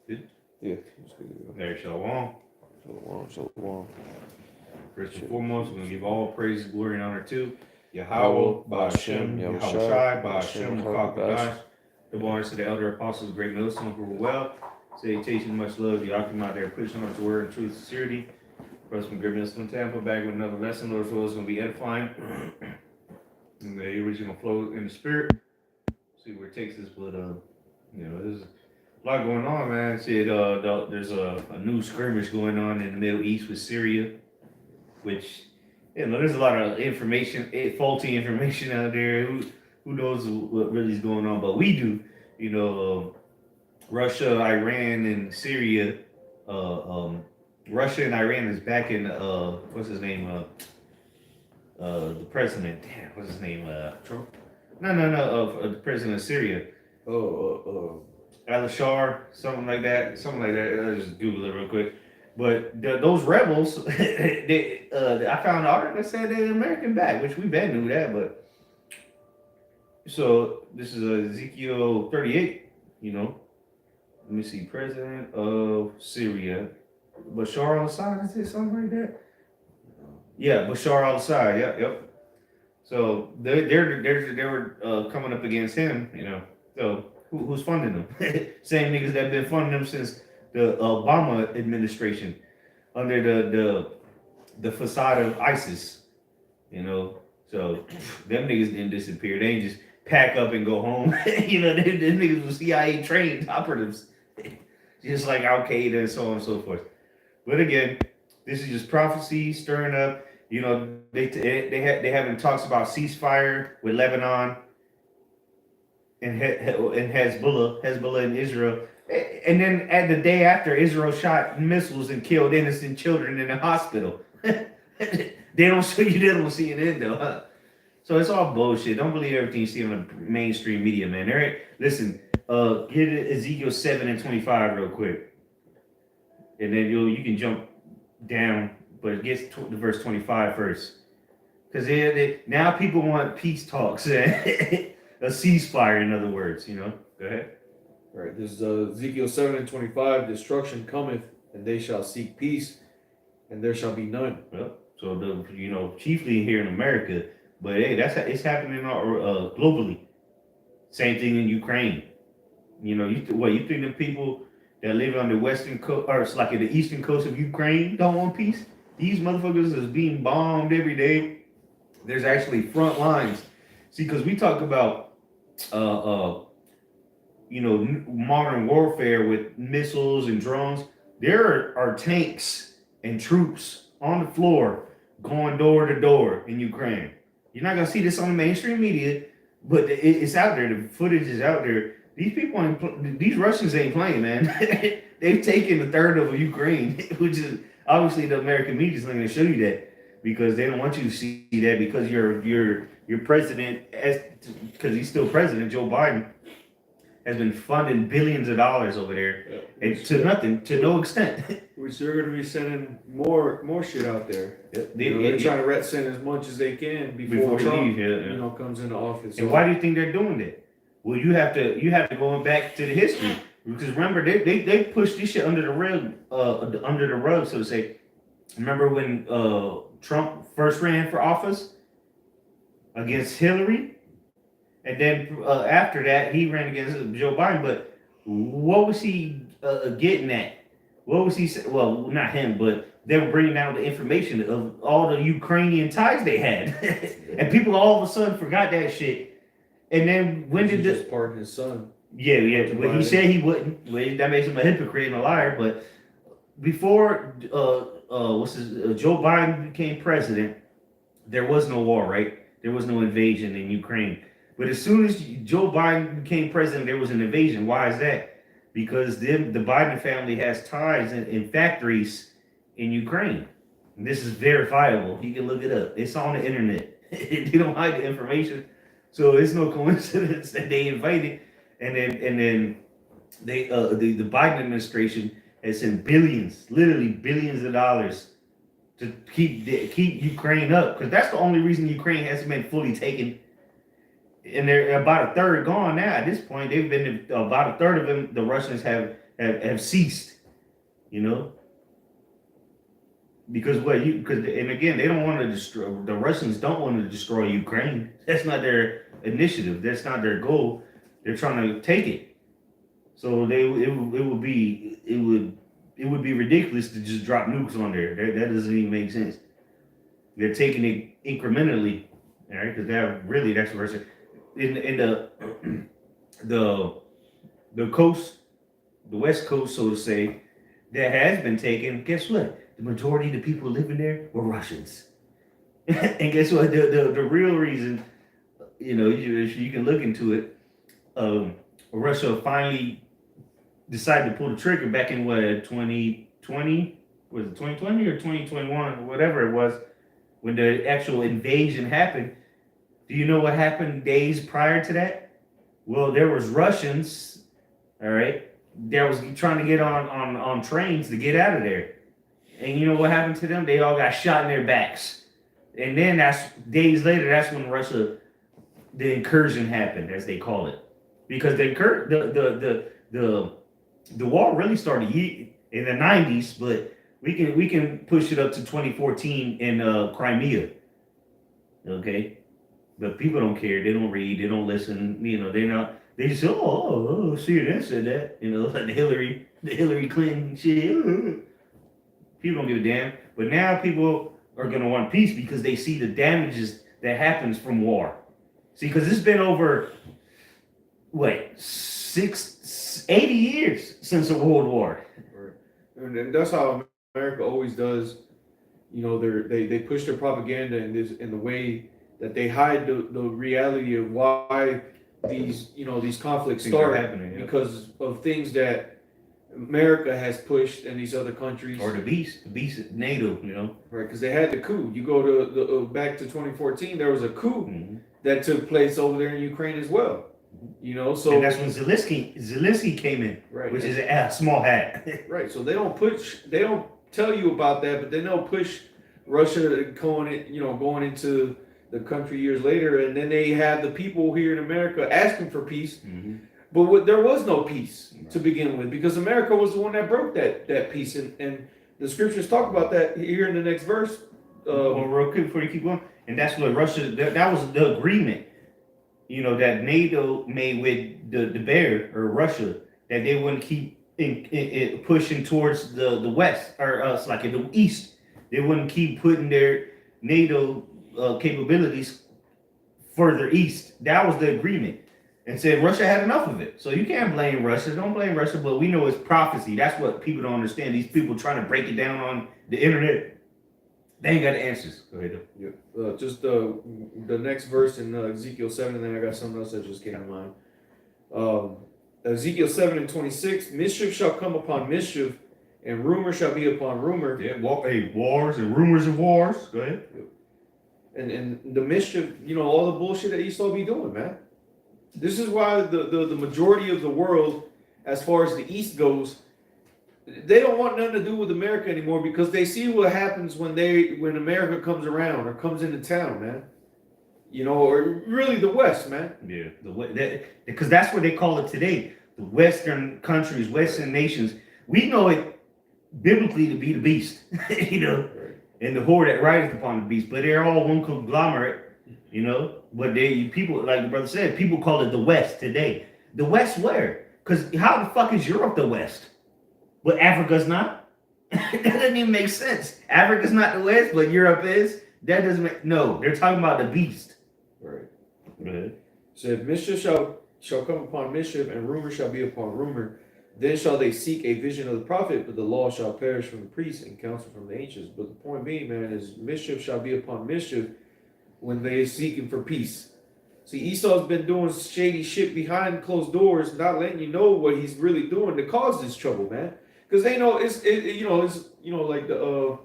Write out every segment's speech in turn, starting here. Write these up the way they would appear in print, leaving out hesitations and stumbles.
Good? Yeah, it's good to go. There, Shalom. Shalom. First and foremost, we're going to give all praise, glory, and honor to Yahweh, Yahweh, Ba'ashem, Ba'ashem, Yahweh Yahushai, Shai, Ba'ashem, Ba'ashem, Rakadash. Makakadash. The honors to the elder apostles, great millstone who were well. Salutation, much love. The Akim out there pushing on his word and truth and sincerity. For us from GmsTampa, back with another lesson. Lord's will is going to be edifying. And the original flow in the spirit. See where it takes us, but there's a lot going on, man. See, there's a new skirmish going on in the Middle East with Syria, which there's a lot of information, faulty information out there. Who knows what really is going on? But we do. Russia, Iran, and Syria. Russia and Iran is backing what's his name? The president. Damn, what's his name? Trump. No. The president of Syria. Al-Ashar, something like that. I'll just Google it real quick. But those rebels, I found an article that said they're American back, which we been knew that. But so this is Ezekiel 38. Let me see. President of Syria, Bashar al-Assad. Is it something like that? Yeah, Bashar al-Assad. Yep. So they were coming up against him. So. Who's funding them? Same niggas that been funding them since the Obama administration, under the facade of ISIS. So them niggas didn't disappear. They ain't just pack up and go home. Them niggas were CIA trained operatives, just like Al Qaeda and so on and so forth. But again, this is just prophecy stirring up. They having talks about ceasefire with Lebanon. And Hezbollah in Israel. And then at the day after, Israel shot missiles and killed innocent children in the hospital. They don't show you that on CNN though, huh? So it's all bullshit. Don't believe everything you see on the mainstream media, man. All right, listen, get Ezekiel 7 and 25 real quick. And then you can jump down, but it gets to verse 25 first. Because now people want peace talks. A ceasefire, in other words, Go ahead. All right, this is Ezekiel 7 and 25. Destruction cometh, and they shall seek peace, and there shall be none. Well, so chiefly here in America, but hey, it's happening globally. Same thing in Ukraine. You think the people that live on the western coast, or it's like in the eastern coast of Ukraine, don't want peace? These motherfuckers is being bombed every day. There's actually front lines. See, because we talk about modern warfare with missiles and drones. There are tanks and troops on the floor going door to door in Ukraine. You're not gonna see this on the mainstream media, but it's out there. The footage is out there. These Russians ain't playing, man. They've taken a third of Ukraine, which is obviously the American media is not going to show you that because they don't want you to see that because your president, because he's still president, Joe Biden, has been funding billions of dollars over there, and to no extent. Which they're going to be sending more shit out there. They're trying to send as much as they can before Trump, comes into office. And why do you think they're doing that? Well, you have to go back to the history because remember they pushed this shit under the rug, so to say. Remember when Trump first ran for office against Hillary, and then after that he ran against Joe Biden. But what was he getting at? What was he? Well, not him, but they were bringing out the information of all the Ukrainian ties they had, and people all of a sudden forgot that shit. And then when did this? Pardon his son. Yeah. But he said he wouldn't. Well, that makes him a hypocrite and a liar. But before Joe Biden became president, there was no war, right? There was no invasion in Ukraine. But as soon as Joe Biden became president, there was an invasion. Why is that? Because the Biden family has ties in factories in Ukraine. And this is verifiable. You can look it up. It's on the internet. They don't hide the information. So it's no coincidence that they invited, and then they the Biden administration has sent billions, literally billions of dollars to keep Ukraine up, because that's the only reason Ukraine hasn't been fully taken. And they're about a third gone now. At this point, they've been about a third of them. The Russians have have ceased, you know. Because and again, they don't want to destroy, the Russians don't want to destroy Ukraine. That's not their initiative. That's not their goal. They're trying to take it. So it would be ridiculous to just drop nukes on there. That doesn't even make sense. They're taking it incrementally, all right? Because that's what Russia in the coast, the West Coast, so to say, that has been taken. Guess what? The majority of the people living there were Russians. And guess what? The real reason, you can look into it, Russia finally decided to pull the trigger back in 2020? Was it 2020 or 2021? Or whatever it was, when the actual invasion happened. Do you know what happened days prior to that? Well, there was Russians, all right, that was trying to get on trains to get out of there. And you know what happened to them? They all got shot in their backs. And then days later, that's when the incursion happened, as they call it. Because the war really started in the 90s, but we can push it up to 2014 in Crimea. Okay? But people don't care. They don't read. They don't listen. They just say, CNN said that. Like the Hillary Clinton shit. People don't give a damn. But now people are going to want peace because they see the damages that happens from war. See, because it's been over, 80 years since the World War. Right. And that's how America always does. They push their propaganda in the way that they hide the reality of why these conflicts start happening, because of things that America has pushed and these other countries, or the beast NATO, right? Because they had the coup. You go to back to 2014, there was a coup that took place over there in Ukraine as well. So and that's when Zelensky came in, right? Which is a small hat, right? So they don't tell you about that, but they don't push Russia going into the country years later, and then they have the people here in America asking for peace. But there was no peace to begin with, because America was the one that broke that peace, and the scriptures talk about that here in the next verse. Real quick before you keep going, and that's what Russia. That was the agreement, that NATO made with the bear or Russia, that they wouldn't keep pushing towards the west or us like in the east. They wouldn't keep putting their NATO capabilities further east. That was the agreement. And said Russia had enough of it. So you can't blame Russia. Don't blame Russia, but we know it's prophecy. That's what people don't understand. These people trying to break it down on the internet. They ain't got the answers. Go ahead. Yeah. Just the next verse in Ezekiel 7, and then I got something else that just came to mind. Ezekiel 7:26, mischief shall come upon mischief, and rumor shall be upon rumor. Yeah, wars and rumors of wars. Go ahead. And the mischief, all the bullshit that Esau be doing, man. This is why the majority of the world, as far as the East goes, they don't want nothing to do with America anymore, because they see what happens when America comes around or comes into town, man. Or really the West, man. Yeah, because that's what they call it today. The Western countries, Western nations. We know it biblically to be the beast, right. And the whore that rideth upon the beast. But they're all one conglomerate. But people, like the brother said, people call it the West today. The West where? Because how the fuck is Europe the West? But Africa's not? That doesn't even make sense. Africa's not the West, but Europe is? That doesn't make, no, they're talking about the beast. Right. Go ahead. So if mischief shall come upon mischief, and rumor shall be upon rumor, then shall they seek a vision of the prophet, but the law shall perish from the priests and counsel from the ancients. But the point being, man, is mischief shall be upon mischief when they're seeking for peace. See, Esau's been doing shady shit behind closed doors, not letting you know what he's really doing to cause this trouble, man. Because they know it's like the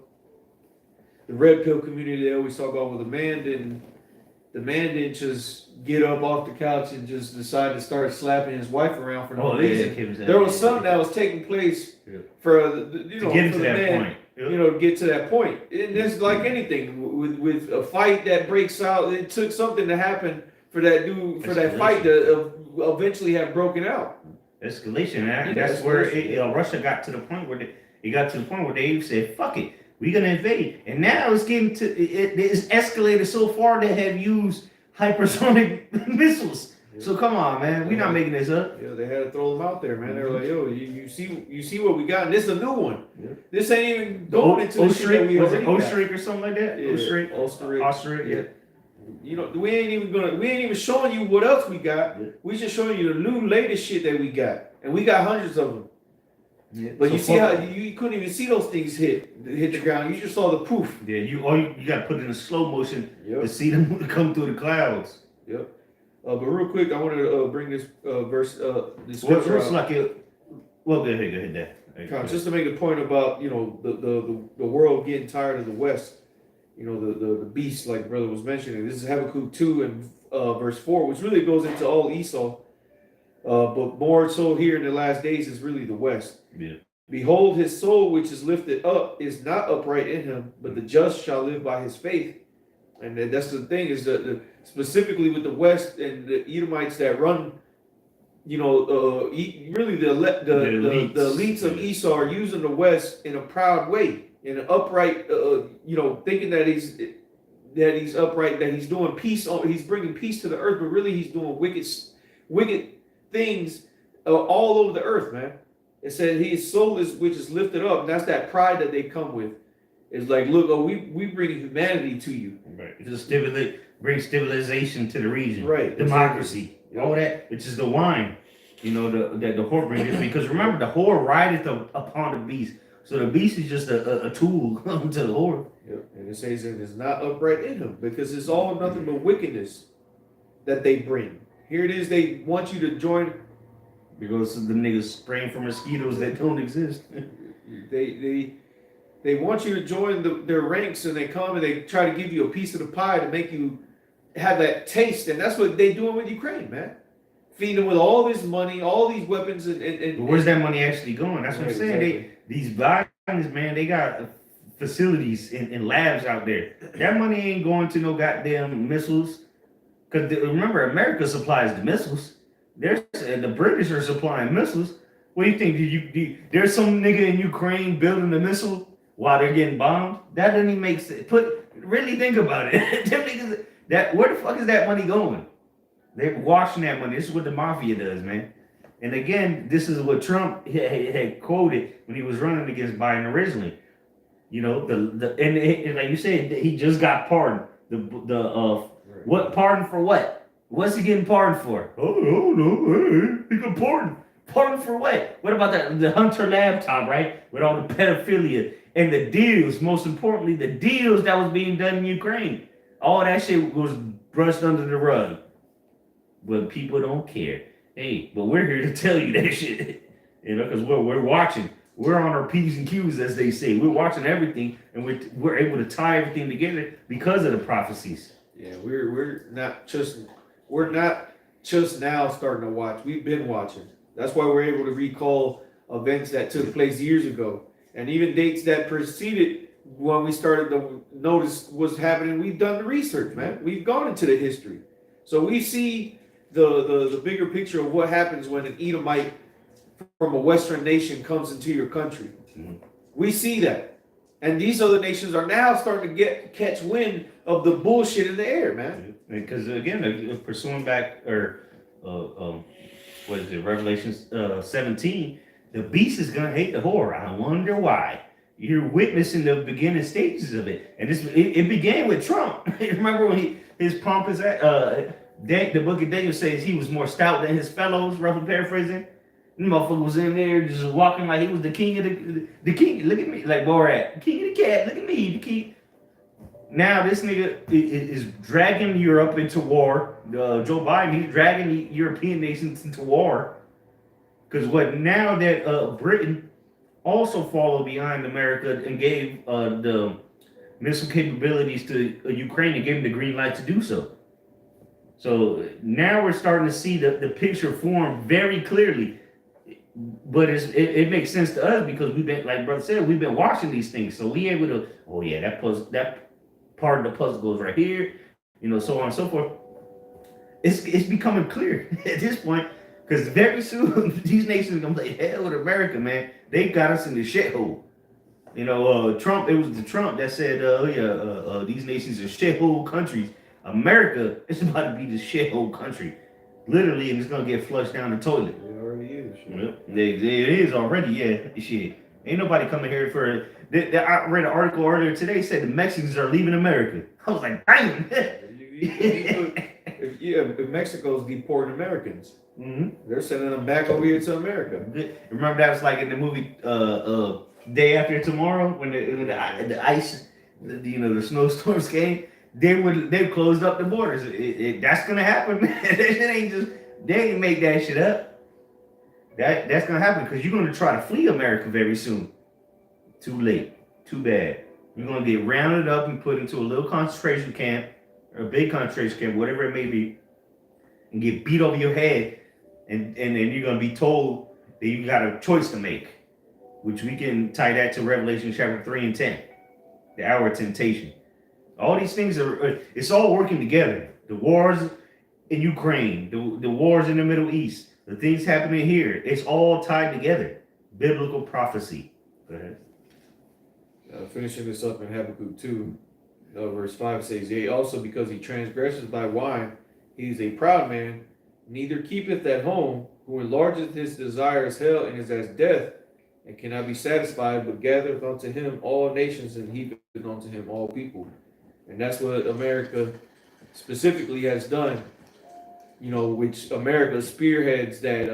red pill community. They always talk about, well, the man didn't just get up off the couch and just decide to start slapping his wife around for no reason. There was something that was taking place for to get to that point. To get to that point. And it's like anything with a fight that breaks out. It took something to happen for that fight to eventually have broken out. escalation. And Yeah, that's where escalation. Russia got to the point where they said, "Fuck it, we're gonna invade." And now it's getting to it's escalated so far they have used hypersonic missiles. Yeah. So come on, man, we're not making this up. Yeah, they had to throw them out there, man. They were like, "Yo, you see what we got? And this is a new one. Yeah. This ain't even going into the shit that we was it already got." Ostrich or something like that? Yeah, Ostrich, yeah. You know, we ain't even showing you what else we got. Yeah. We just showing you the new latest shit that we got, and we got hundreds of them. Yeah. But so you see how you couldn't even see those things hit the ground. You just saw the poof. Yeah, you got to put it in slow motion to see them come through the clouds. Yep. But real quick, I want to bring this verse. This scripture what's like it? Well, go ahead. There. Just to make a point about the world getting tired of the West. The beast, like brother was mentioning. This is Habakkuk 2 and verse 4, which really goes into all Esau. But more so here in the last days is really the West. Yeah. Behold, his soul which is lifted up is not upright in him, but the just shall live by his faith. And that's the thing, is that specifically with the West and the Edomites that run, really the elites of Esau are using the West in a proud way, in an upright, thinking that he's upright, that he's doing peace, he's bringing peace to the earth, but really he's doing wicked things all over the earth, man. It said his soul which is lifted up, and that's that pride that they come with. It's like, look, we bring humanity to you. Right. Just bring civilization to the region. Right. Democracy. Yep. All that, which is the wine, the whore brings. Because remember, the whore rideth upon the beast. So the beast is just a tool to the Lord. Yep. And it says it is not upright in him, because it's all nothing but wickedness that they bring. Here it is, they want you to join. Because the niggas spraying for mosquitoes that don't exist. They want you to join their ranks, and they come and they try to give you a piece of the pie to make you have that taste. And that's what they doing with Ukraine, man. Feeding them with all this money, all these weapons, and but where's that money actually going? That's what I'm saying. Exactly. These Bidens, man, they got facilities and labs out there. That money ain't going to no goddamn missiles. Because remember, America supplies the missiles. The British are supplying missiles. What do you think? There's some nigga in Ukraine building the missile while they're getting bombed? That doesn't even make sense. Really think about it. Them niggas, where the fuck is that money going? They're washing that money. This is what the mafia does, man. And again, this is what Trump had quoted when he was running against Biden originally. And like you said, he just got pardoned. What pardon for what? What's he getting pardoned for? Oh no, he got pardoned. Pardoned for what? What about the Hunter laptop, right? With all the pedophilia and the deals, most importantly, the deals that was being done in Ukraine. All that shit was brushed under the rug. But people don't care. Hey, but we're here to tell you that shit. Because we're watching. We're on our P's and Q's, as they say. We're watching everything, and we're able to tie everything together because of the prophecies. Yeah, we're not just now starting to watch. We've been watching. That's why we're able to recall events that took place years ago, and even dates that preceded when we started to notice what's happening. We've done the research, man. We've gone into the history, so we see the bigger picture of what happens when an Edomite from a Western nation comes into your country. Mm-hmm. We see that. And these other nations are now starting to catch wind of the bullshit in the air, man. Because again, pursuing back, what is it, Revelation 17, the beast is going to hate the whore. I wonder why. You're witnessing the beginning stages of it. And it began with Trump. Remember when his pompous, the book of Daniel says he was more stout than his fellows, roughly paraphrasing. The motherfucker was in there just walking like he was the king of the king. Look at me, like Borat, king of the cat. Look at me, the king. Now this nigga is dragging Europe into war. Joe Biden, he's dragging the European nations into war. Because now that Britain also followed behind America and gave the missile capabilities to Ukraine and gave them the green light to do so. So now we're starting to see the picture form very clearly. But it makes sense to us because we've been, like brother said, we've been watching these things. So we able to, oh yeah, that part of the puzzle goes right here, so on and so forth. It's becoming clear at this point Because very soon these nations are gonna be like, hell with America, man. They got us in the shithole. You know, Trump. It was the Trump that said, these nations are shithole countries. America is about to be the shithole country, literally, and it's gonna get flushed down the toilet. It already is. Yep, it is already. Yeah, shit. Ain't nobody coming here for. I read an article earlier today said the Mexicans are leaving America. I was like, damn. If Mexico's deporting Americans, they're sending them back over here to America. Remember that was like in the movie Day After Tomorrow when the ice, the snowstorms came. They closed up the borders. That's gonna happen, man. They ain't make that shit up. That's gonna happen because you're gonna try to flee America very soon. Too late. Too bad. You're gonna get rounded up and put into a little concentration camp, or a big concentration camp, whatever it may be, and get beat over your head, and then you're gonna be told that you got a choice to make, which we can tie that to Revelation chapter 3 and 10, the hour of temptation. All these things it's all working together. The wars in Ukraine, the wars in the Middle East, the things happening here, it's all tied together. Biblical prophecy. Go ahead. Finishing this up in Habakkuk 2, verse 5 says, yea, also because he transgresses by wine, he is a proud man, neither keepeth at home, who enlargeth his desires hell and is as death, and cannot be satisfied, but gathereth unto him all nations and heapeth unto him all people. And that's what America specifically has done, which America spearheads that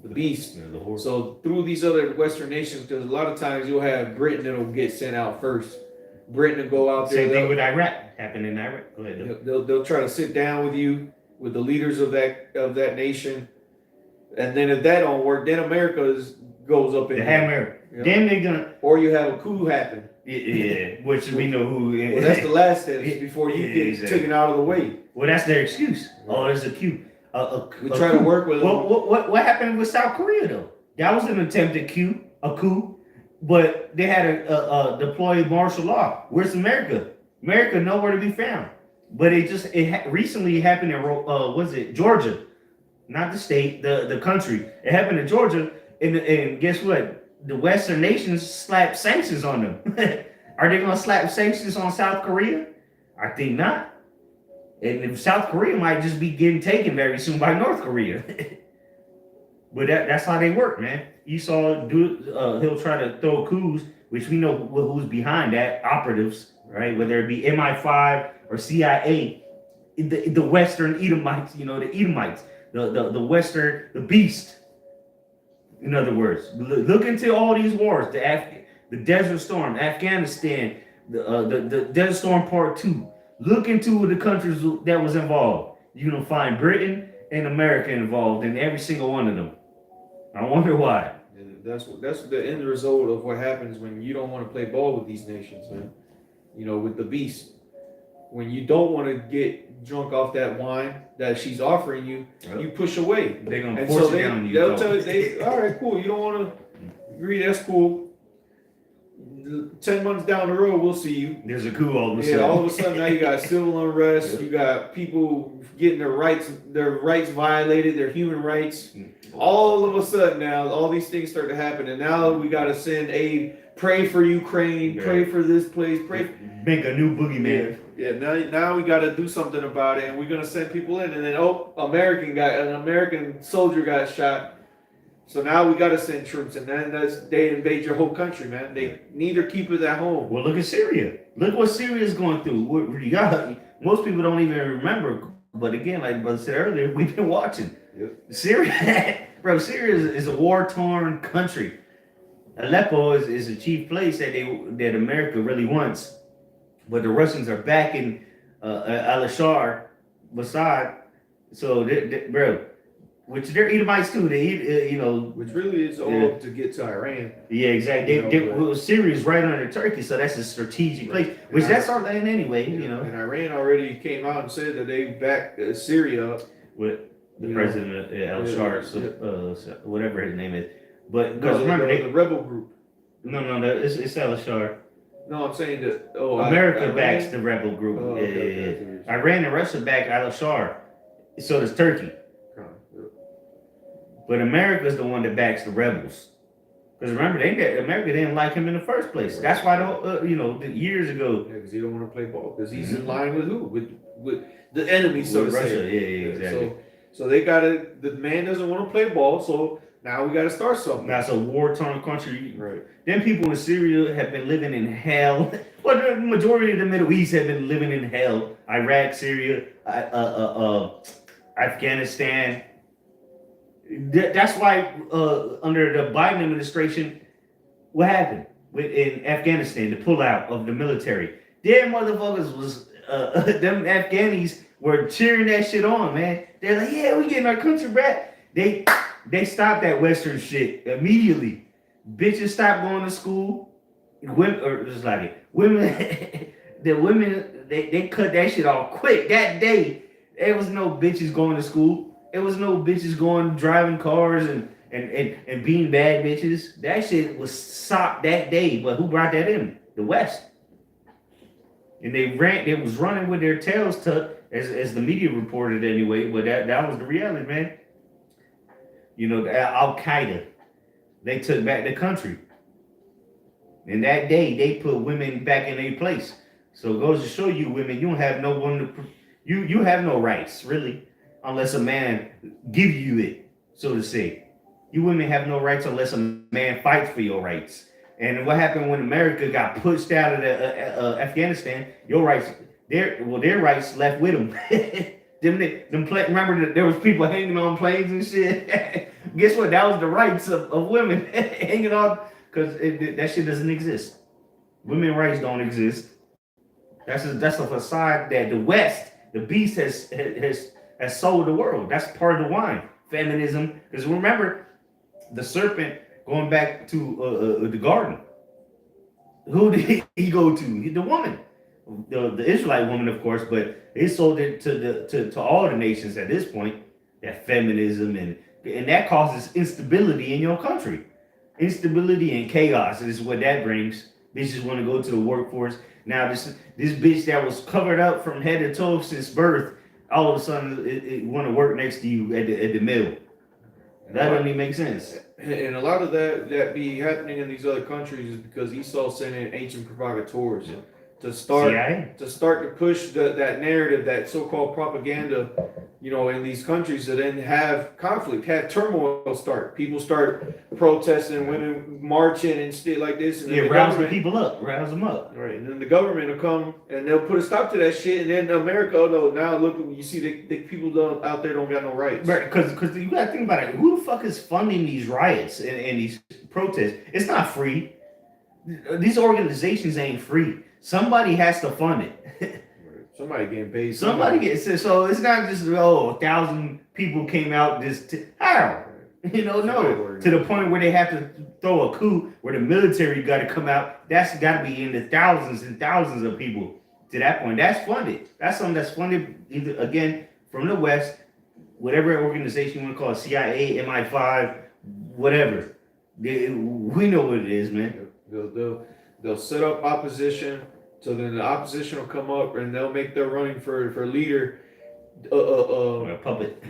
the beast. Yeah, so through these other Western nations, because a lot of times you'll have Britain that'll get sent out first. Britain will go out there. Same thing with Iraq. Happened in Iraq. Go ahead. They'll try to sit down with you, with the leaders of that nation, and then if that don't work, then America goes up in America. Then they're gonna, or you have a coup happen. Yeah, which we know who. Well, that's the last step before you get taken out of the way. Well, that's their excuse. Oh, there's a coup. We try to work with them. What happened with South Korea though? That was an attempted coup, but they had a deployed martial law. Where's America? America nowhere to be found. But recently happened in Georgia, not the state, the country. It happened in Georgia, and guess what? The Western nations slapped sanctions on them. Are they gonna slap sanctions on South Korea? I think not. And if South Korea might just be getting taken very soon by North Korea. But that's how they work, man. You saw he'll try to throw coups, which we know who's behind that, operatives, right? Whether it be MI5 or CIA, the Western Edomites, the Edomites, the Western, the beast. In other words, look into all these wars, the Desert Storm, Afghanistan, the Desert Storm Part 2. Look into the countries that was involved. You're going to find Britain and America involved in every single one of them. I wonder why. That's the end result of what happens when you don't want to play ball with these nations, man. With the beast. When you don't want to get drunk off that wine that she's offering you, you push away. They're going to force it down on you. They'll tell you, all right, cool. You don't want to agree, that's cool. 10 months down the road, we'll see you. There's a coup all of a sudden. Yeah, all of a sudden now you got civil unrest. You got people getting their rights violated, their human rights. All of a sudden now, all these things start to happen, and now we got to send aid. Pray for Ukraine. Pray for this place. Make a new boogeyman. Yeah. Now we got to do something about it, and we're gonna send people in, and then an American soldier got shot. So now we got to send troops, and then they invade your whole country, man. They neither keep it at home. Well, look at Syria. Look what Syria is going through. Most people don't even remember, but again, like Brother said earlier, we've been watching. Yep. Syria is a war-torn country. Aleppo is a chief place that America really wants, but the Russians are backing al-Bashar Assad. So, which they're Edomites too. They eat, which really is all to get to Iran. Yeah, exactly. Syria is right under Turkey, so that's a strategic place. Which that's our land anyway. And Iran already came out and said that they backed Syria with the president al-Bashar, whatever his name is. But because remember the rebel group. No, it's al-Bashar. No, I'm saying that. America backs the rebel group. Iran and Russia back al-Bashar. So does Turkey. But America's the one that backs the rebels. Because remember, America didn't like him in the first place. That's why, years ago. Yeah, because he don't want to play ball. Because he's in line with who? With the enemy, so to Russia. say. Yeah, exactly. So they gotta. The man doesn't want to play ball, so now we got to start something. That's a war-torn country. Right. Then people in Syria have been living in hell. Well, the majority of the Middle East have been living in hell. Iraq, Syria, Afghanistan. That's why under the Biden administration, what happened in Afghanistan, the pullout of the military? Them motherfuckers was them Afghanis were cheering that shit on, man. They're like, yeah, we getting our country back. They stopped that Western shit immediately. Bitches stopped going to school. Women, the women, they cut that shit off quick. That day, there was no bitches going to school. There was no bitches going driving cars and being bad bitches. That shit was stopped that day. But who brought that in? The West. And they was running with their tails tucked, as the media reported anyway. But that was the reality, man. Al Qaeda, they took back the country. And that day, they put women back in their place. So it goes to show you, women, you don't have no one to, you have no rights, really, unless a man give you it, so to say. You women have no rights unless a man fights for your rights. And what happened when America got pushed out of Afghanistan? Your rights, their rights left with them. Remember that there was people hanging on planes and shit. Guess what? That was the rights of women hanging on, because that shit doesn't exist. Women's rights don't exist. That's a facade that the West, the beast, has sold the world. That's part of the wine, feminism. Because remember, the serpent, going back to the garden, who did he go to? The woman. The Israelite woman, of course, but they sold it to all the nations at this point. That feminism and that causes instability in your country. Instability and chaos is what that brings. Bitches want to go to the workforce. Now this bitch that was covered up from head to toe since birth, all of a sudden it want to work next to you at the mill. That doesn't even make sense. And a lot of that be happening in these other countries is because Esau sent in ancient provocateurs. Yeah. To start to push that narrative, that so-called propaganda, in these countries, that then have conflict, have turmoil start. People start protesting, women marching and shit like this. And rouse the people up, rouse them up. Right, and then the government will come and they'll put a stop to that shit. And then America, now look, you see the people out there don't got no rights. Right, because you got to think about it. Who the fuck is funding these riots and these protests? It's not free. These organizations ain't free. Somebody has to fund it. Somebody getting paid. Somebody gets, so it's not just 1,000 people came out how? No. To the point where they have to throw a coup where the military got to come out. That's got to be in the thousands and thousands of people. To that point, that's funded. That's something that's funded either again from the West, whatever organization you want to call it, CIA, MI5, whatever. We know what it is, man. They'll set up opposition, so then the opposition will come up and they'll make their running for leader, a puppet,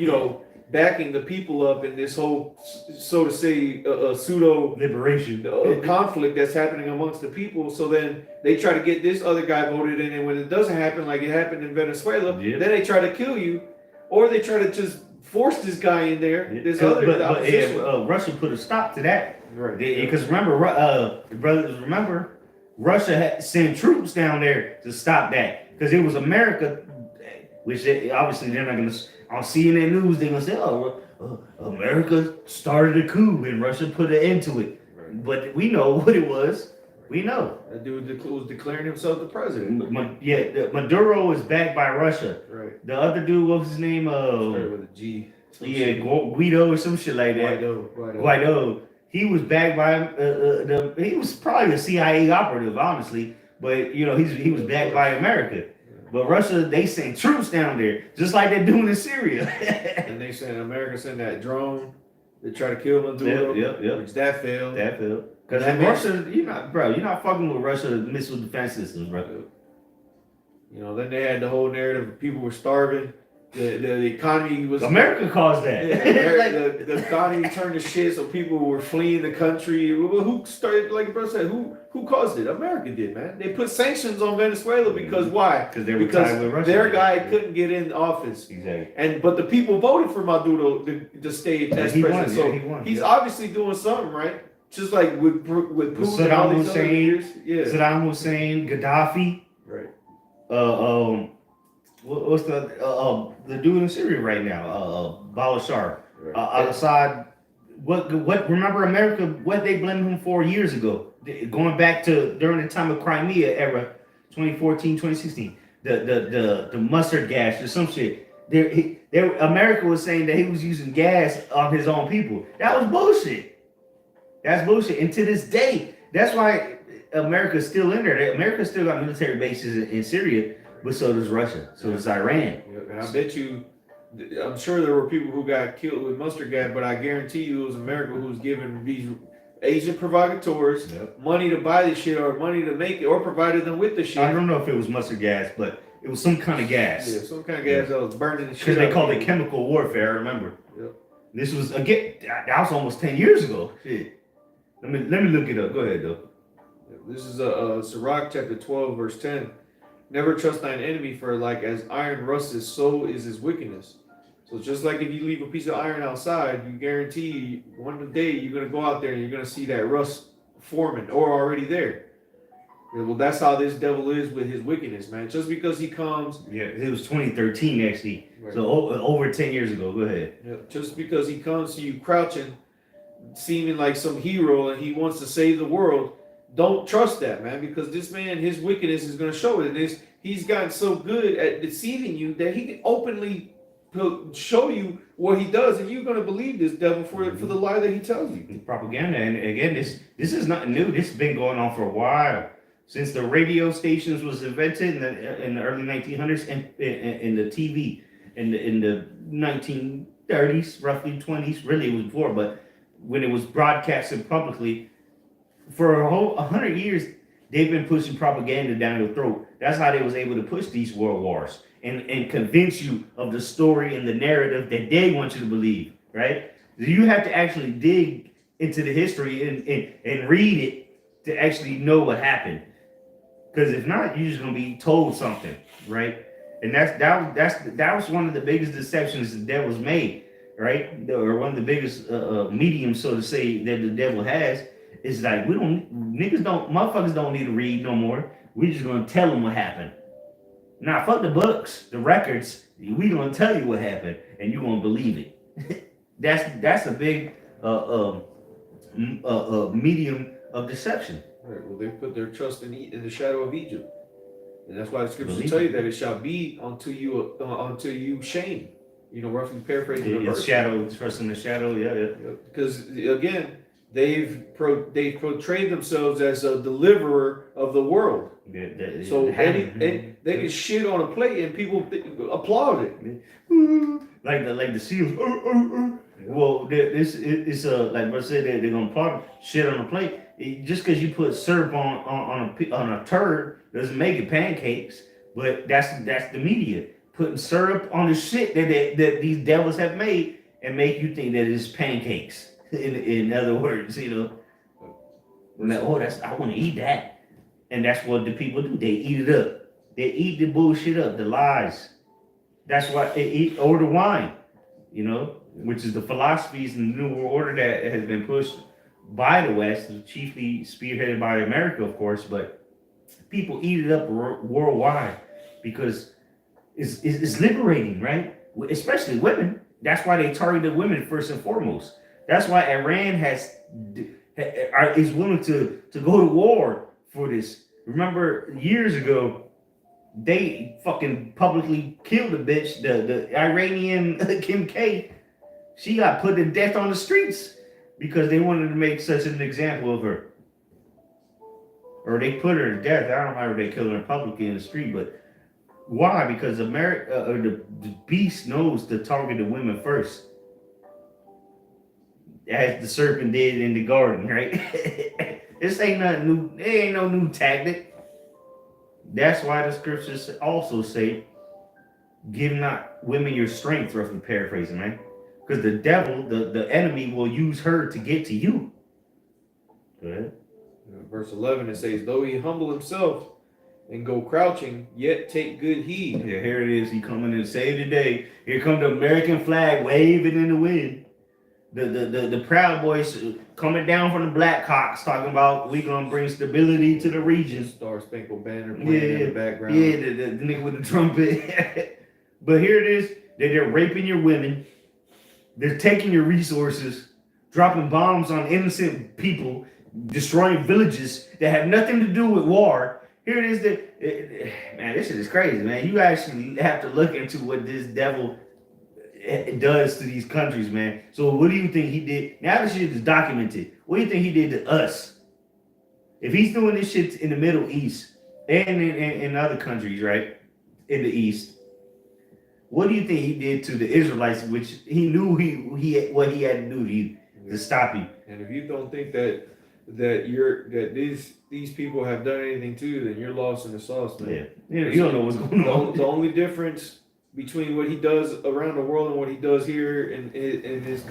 backing the people up in this whole, so to say, pseudo liberation conflict that's happening amongst the people. So then they try to get this other guy voted in, and when it doesn't happen, like it happened in Venezuela, then they try to kill you, or they try to just force this guy in there. This Russia put a stop to that, right? Because remember, Russia had sent troops down there to stop that, because it was America, which obviously they're not going to. On CNN News, they're going to say, America started a coup and Russia put an end to it. Right. But we know what it was. We know. That dude was declaring himself the president. Maduro is backed by Russia. Right. The other dude, what was his name? Started with a G. Guido or some shit like that. Guido. He was backed by he was probably a CIA operative, honestly. But he was backed by America. But Russia, they sent troops down there, just like they're doing in Syria. And America sent that drone to try to kill Maduro. Yep. Which that failed. Because Russia, you're not fucking with Russia's missile defense systems, bro. Then they had the whole narrative of people were starving. the economy was America caused that. the economy turned to shit, so people were fleeing the country. Well, who started? Like bro said, who caused it? America did, man. They put sanctions on Venezuela because why? Because they were tied with Russia. Their guy couldn't get in office. Exactly. But the people voted for Maduro to stay as president. So he won. He's obviously doing something right. Just like with Putin, Saddam Hussein, yeah. Saddam Hussein, Gaddafi, right? What's the dude in Syria right now? Bashar, Assad. What? Remember America? What they blamed him for years ago, going back to during the time of Crimea era, 2014, 2016. The mustard gas or some shit. America was saying that he was using gas on his own people. That was bullshit. That's bullshit. And to this day, that's why America's still in there. America still got military bases in Syria, but so does Russia. So does Iran. Yeah, and I bet you, I'm sure there were people who got killed with mustard gas, but I guarantee you it was America who was giving these agent provocateurs money to buy this shit or money to make it or provided them with the shit. I don't know if it was mustard gas, but it was some kind of gas. Yeah, some kind of gas that was burning the shit. Because they called it chemical warfare, I remember. Yep. This was, again, that was almost 10 years ago. Shit. Let me look it up. Go ahead, though. This is Sirach chapter 12, verse 10. Never trust thine enemy, for like as iron rusteth, so is his wickedness. So just like if you leave a piece of iron outside, you guarantee one day you're going to go out there and you're going to see that rust forming or already there. Well, that's how this devil is with his wickedness, man. Just because he comes... Yeah, it was 2013, actually. Right. So over 10 years ago. Go ahead. Yeah, just because he comes to you crouching, seeming like some hero and he wants to save the world, don't trust that, man, because this man, his wickedness is going to show it. And he's gotten so good at deceiving you that he can openly show you what he does, and you're going to believe this devil for the lie that he tells you. It's propaganda. And again, this is nothing new. This has been going on for a while. Since the radio stations was invented in the early 1900s and in the TV in the 1930s, roughly 20s, really it was before, but when it was broadcasted publicly, for a whole 100 years, they've been pushing propaganda down your throat. That's how they was able to push these world wars and convince you of the story and the narrative that they want you to believe, right? You have to actually dig into the history and read it to actually know what happened. Because if not, you're just gonna be told something, right? And that was one of the biggest deceptions the devil's made, right? Or one of the biggest mediums, so to say, that the devil has. Is like motherfuckers don't need to read no more. We just gonna tell them what happened. Now fuck the books, the records. We gonna tell you what happened, and you gonna believe it. that's a big medium of deception. Right. Well, they put their trust in the shadow of Egypt, and that's why the scriptures tell you that it shall be unto you shame. You know, roughly paraphrasing the verse. Shadow, trust in the shadow. Yeah. Because again, they've portrayed themselves as a deliverer of the world. So they can shit on a plate and people applaud it. Like the seals. Well, this is like I said, they're gonna applaud shit on a plate. Just because you put syrup on a turd doesn't make it pancakes. But that's the media putting syrup on the shit that these devils have made and make you think that it's pancakes. In other words, you know, I want to eat that, and that's what the people do. They eat it up. They eat the bullshit up, the lies. That's why they eat or the wine, you know, which is the philosophies and the New World Order that has been pushed by the West, chiefly spearheaded by America, of course. But people eat it up worldwide because it's liberating, right? Especially women. That's why they targeted women first and foremost. That's why Iran is willing to go to war for this. Remember, years ago, they fucking publicly killed a bitch, the Iranian Kim K. She got put to death on the streets because they wanted to make such an example of her. Or they put her to death. I don't remember they killed her publicly in the street, but why? Because America, or the beast knows to target the women first. As the serpent did in the garden, right? This ain't nothing new. It ain't no new tactic. That's why the scriptures also say give not women your strength, roughly paraphrasing, man. Because the devil, the enemy, will use her to get to you. Go ahead. Verse 11, it says, though he humble himself and go crouching, yet take good heed. Yeah, here it is. He coming to save the day. Here come the American flag waving in the wind. The Proud Boys coming down from the Blackhawks talking about we gonna bring stability to the region. Star Spangled Banner playing in the background. Yeah, the nigga with the trumpet. But here it is. They're raping your women. They're taking your resources, dropping bombs on innocent people, destroying villages that have nothing to do with war. Here it is. Man, this shit is crazy, man. You actually have to look into what this devil does to these countries, man. So what do you think he did? Now this shit is documented. What do you think he did to us? If he's doing this shit in the Middle East and in other countries, right, in the East, what do you think he did to the Israelites, which he knew he what he had to do to stop you? And if you don't think that these people have done anything to you, then you're lost in the sauce, man. Yeah, you don't know what's going on. The only difference between what he does around the world and what he does here in this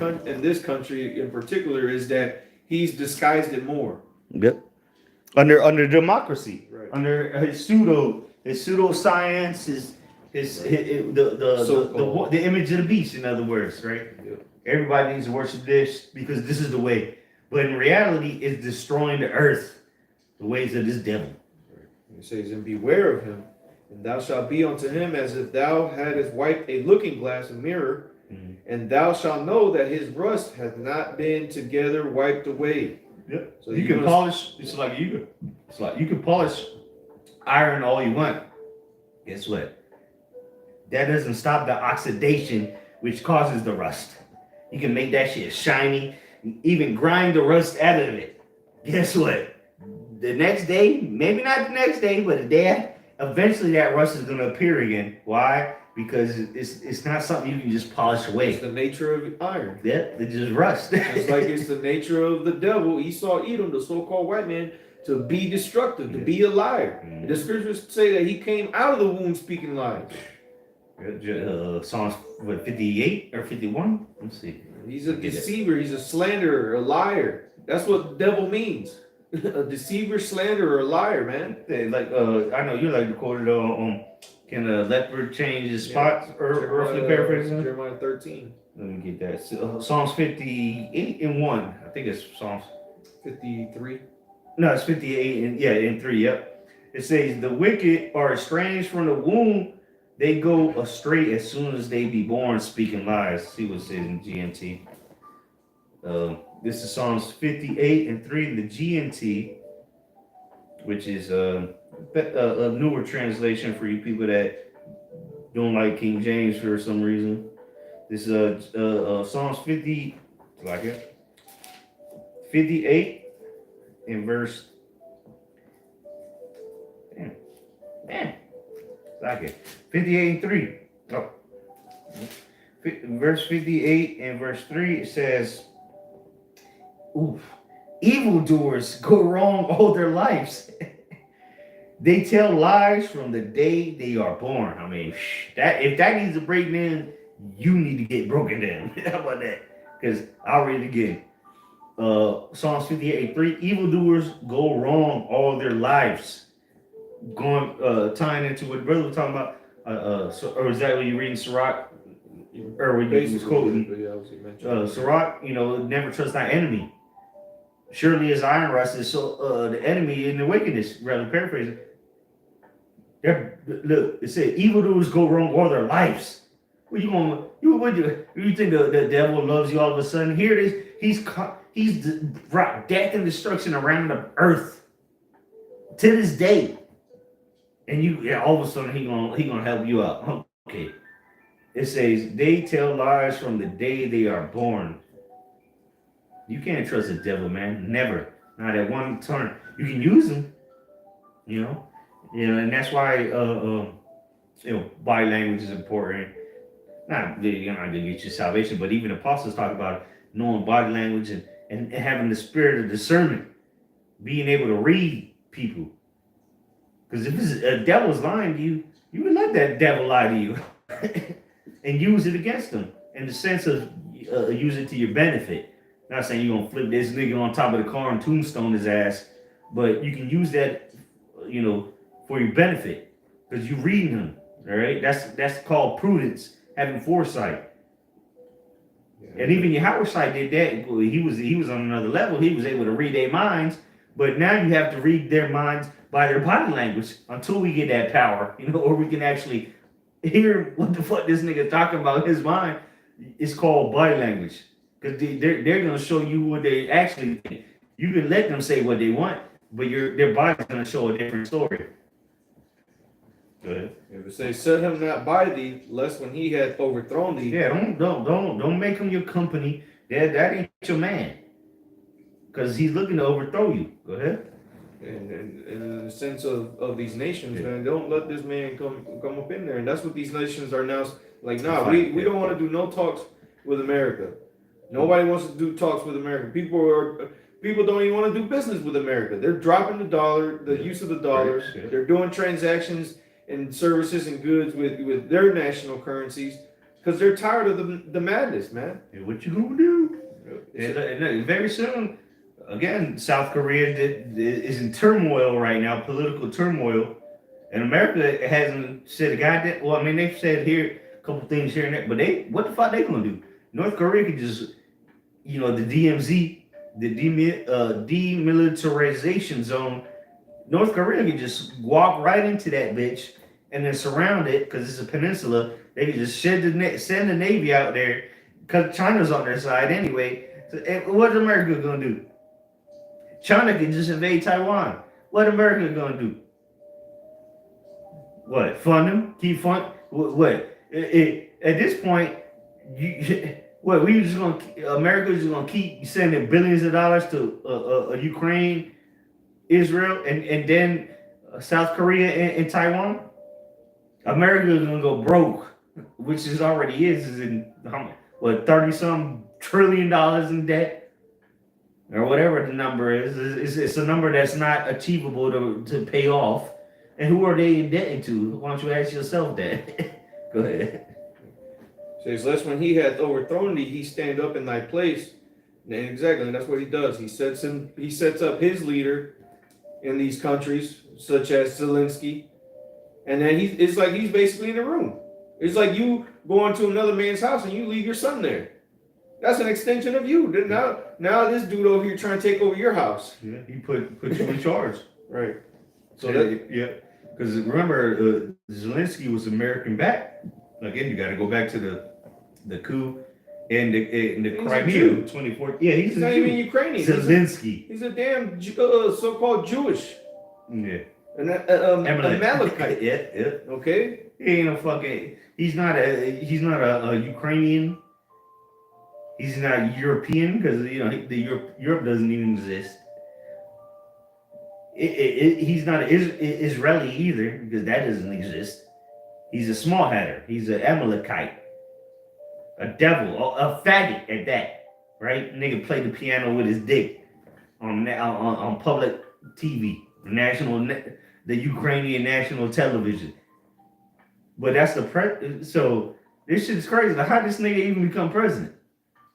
country in particular is that he's disguised it more. Yep. Under democracy, right. Under his pseudoscience, the image of the beast, in other words, right? Yep. Everybody needs to worship this because this is the way. But in reality, it's destroying the earth, the ways of this devil. Right. It says, and beware of him. And thou shalt be unto him as if thou hadst wiped a looking glass, a mirror, and thou shalt know that his rust hath not been together wiped away. Yep. So you can polish. It's like you can polish iron all you want. Guess what? That doesn't stop the oxidation, which causes the rust. You can make that shit shiny, even grind the rust out of it. Guess what? The next day, maybe not the next day, but the day. Eventually that rust is going to appear again. Why? Because it's not something you can just polish away. It's the nature of iron. Yep, it just rust. It's like it's the nature of the devil, Esau, Edom, the so-called white man, to be destructive, to be a liar. Mm-hmm. The scriptures say that he came out of the womb speaking lies. Psalms 58 or 51? Let's see. He's a deceiver. He's a slanderer, a liar. That's what the devil means. A deceiver, slanderer, a liar, man. Like I know you like to quote it can a leopard change his spots? Roughly paraphrasing. Jeremiah 13. Let me get that. Psalms 58 and 1. I think it's Psalms 53. No, it's 58 and 3. Yep. It says the wicked are estranged from the womb. They go astray as soon as they be born, speaking lies. See what it says in GMT. This is Psalms 58 and 3, the GMT, which is a newer translation for you people that don't like King James for some reason. This is Psalms 50, like it, 58 in verse. Damn, like it, 58 and 3. Oh, verse 58 and verse 3 it says. Oof. Evildoers go wrong all their lives. They tell lies from the day they are born. I mean, if that needs a breakdown, you need to get broken down. How about that? Because I'll read it again. Psalms 58:3. Evildoers go wrong all their lives. Tying into what brother was talking about. Or is that what you're reading, Sirach? Or what you was quoting? Sirach, never trust thy enemy. Surely as iron rust is so the enemy in the wickedness, rather paraphrasing. Look, it said evildoers go wrong all their lives. What you think the devil loves you all of a sudden? Here it is. He's brought death and destruction around the earth to this day. And all of a sudden he gonna help you out. Okay. It says they tell lies from the day they are born. You can't trust the devil, man. Never. Not at one turn. You can use him, and that's why body language is important. You're not gonna get your salvation, but even apostles talk about knowing body language and having the spirit of discernment, being able to read people. Because if a devil's lying to you, you would let that devil lie to you. and use it against them in the sense of use it to your benefit. Not saying you're gonna flip this nigga on top of the car and tombstone his ass, but you can use that, for your benefit because you're reading them. All right, that's called prudence, having foresight. Yeah. And even Yahushua did that. He was on another level. He was able to read their minds, but now you have to read their minds by their body language until we get that power, or we can actually hear what the fuck this nigga talking about. His mind is called body language because they're gonna show you what they actually think. You can let them say what they want, but their body's gonna show a different story. Go ahead. If it says, "Set him not by thee, lest when he hath overthrown thee." Yeah, don't make him your company. That ain't your man, because he's looking to overthrow you. Go ahead. And in the sense of these nations, man, don't let this man come up in there. And that's what these nations are now like. Nah, we don't want to do no talks with America. Nobody wants to do talks with America. People don't even want to do business with America. They're dropping the dollar, the use of the dollars. Yeah. They're doing transactions and services and goods with their national currencies because they're tired of the madness, man. And what you gonna do? And very soon, again, South Korea is in turmoil right now, political turmoil, and America hasn't said a goddamn. Well, I mean, they've said here a couple things here and there, but what the fuck they gonna do? North Korea could just, the DMZ, the demilitarization zone. North Korea could just walk right into that bitch and then surround it because it's a peninsula. They could just send the Navy out there because China's on their side anyway. So, what's America gonna do? China can just invade Taiwan. What America gonna do? What? Fund them? Keep fund? What? At this point, America's just gonna keep sending billions of dollars to Ukraine, Israel, and then South Korea and Taiwan. America is gonna go broke, which is already is in 30-some trillion dollars in debt, or whatever the number is. It's a number that's not achievable to pay off. And who are they indebted to? Why don't you ask yourself that? Go ahead. Says, lest when he hath overthrown thee, he stand up in thy place. And exactly, and that's what he does. He sets up his leader in these countries, such as Zelensky, and then it's like he's basically in the room. It's like you go into another man's house and you leave your son there. That's an extension of you. Now this dude over here trying to take over your house. Yeah, he put you in charge. Right. So because remember, Zelensky was American backed. Again, you got to go back to the coup and the Crimea 24. Yeah, he's not even Ukrainian. Zelensky. He's a damn so-called Jewish. Yeah. An Amalekite. Yeah. Okay. He ain't a fucking. He's not a Ukrainian. He's not European because Europe doesn't even exist. He's not Israeli either because that doesn't exist. He's a small hatter. He's an Amalekite, a devil, a faggot at that. Right? Nigga played the piano with his dick on public TV, the Ukrainian national television. But that's so this shit's crazy. Like, how did this nigga even become president?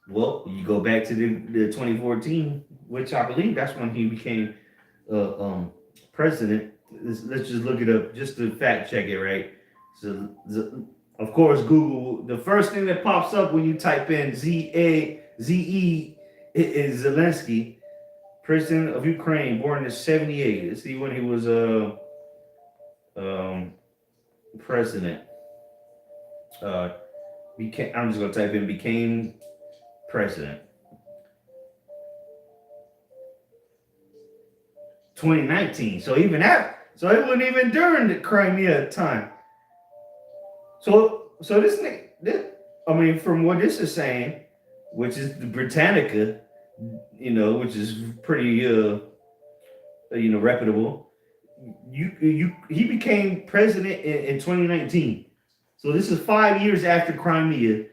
Well, you go back to the 2014, which I believe that's when he became president. Let's just look it up just to fact check it, right? So, of course, Google, the first thing that pops up when you type in Z-E is Zelensky, president of Ukraine, born in 78. Let's see when he was president. I'm just gonna type in became president. 2019. So even that. So it wasn't even during the Crimea time. So this nigga, from what this is saying, which is the Britannica, which is pretty reputable. He became president in 2019. So this is 5 years after Crimea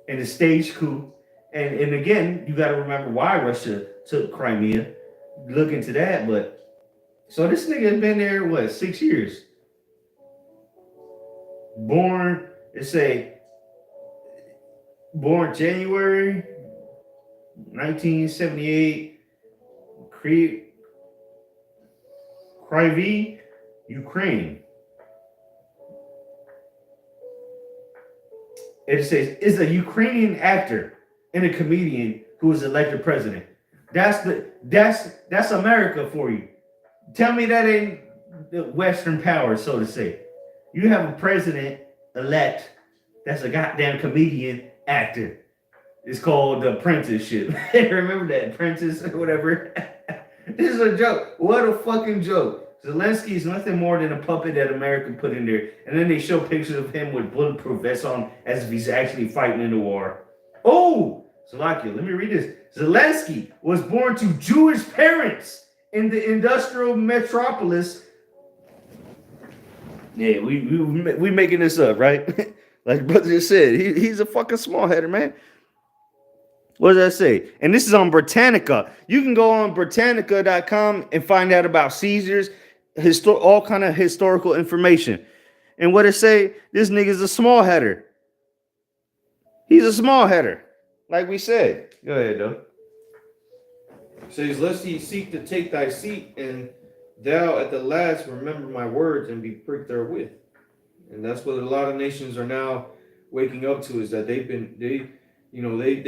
and the staged coup. And again, you got to remember why Russia took Crimea. Look into that, but so this nigga has been there 6 years? Born, it say, born January 1978, Kryvyi, Ukraine. It says is a Ukrainian actor and a comedian who was elected president. That's America for you. Tell me that ain't the Western power, so to say. You have a president elect that's a goddamn comedian actor. It's called the apprenticeship. Remember that apprentice or whatever? This is a joke. What a fucking joke. Zelensky is nothing more than a puppet that America put in there. And then they show pictures of him with bulletproof vests on as if he's actually fighting in the war. Oh, Slovakia, let me read this. Zelensky was born to Jewish parents in the industrial metropolis. Yeah, we making this up, right? Like brother just said, he's a fucking small header, man. What does that say? And this is on Britannica. You can go on Britannica.com and find out about Caesars, all kind of historical information. And what it say? This nigga's a small header. He's a small header, like we said. Go ahead, though. It says, lest ye seek to take thy seat, and thou at the last remember my words and be pricked therewith. And that's what a lot of nations are now waking up to, is that they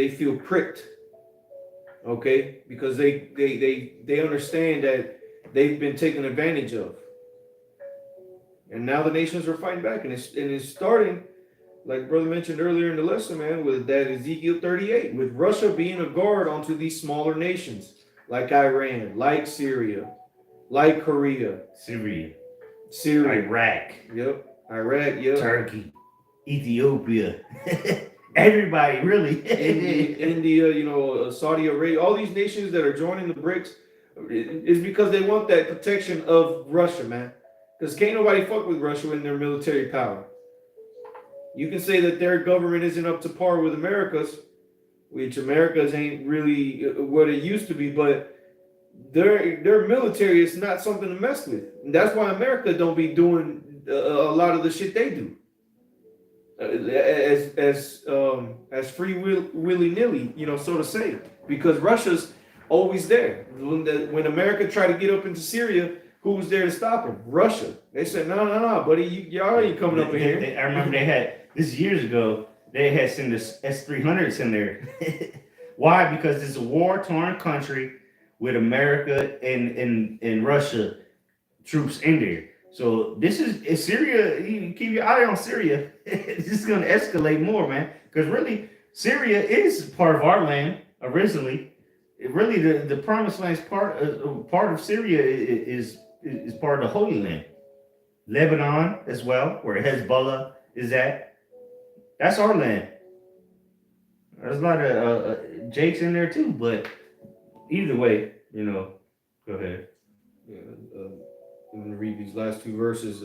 feel pricked, okay, because they understand that they've been taken advantage of, and now the nations are fighting back, and it's starting, like brother mentioned earlier in the lesson, man, with that Ezekiel 38, with Russia being a guard onto these smaller nations like Iran, like Syria, like Korea, Syria, Iraq, yep, Turkey, Ethiopia. Everybody, really. India, Saudi Arabia, all these nations that are joining the BRICS is because they want that protection of Russia, man. Because can't nobody fuck with Russia in their military power. You can say that their government isn't up to par with America's, which America's ain't really what it used to be, but their military is not something to mess with. And that's why America don't be doing a lot of the shit they do. As free willy nilly, so to say, because Russia's always there. When America tried to get up into Syria, who was there to stop them? Russia. They said, no, buddy, y'all ain't coming up in here. I remember they had this years ago. They had sent the S-300s in there. Why? Because it's a war-torn country with America and Russia troops in there. So this is Syria. You keep your eye on Syria. It's just going to escalate more, man. Because really, Syria is part of our land originally. The Promised Land is part of Syria is part of the Holy Land. Lebanon as well, where Hezbollah is at. That's our land. There's a lot of Jakes in there too, but either way, go ahead. Yeah, I'm going to read these last two verses.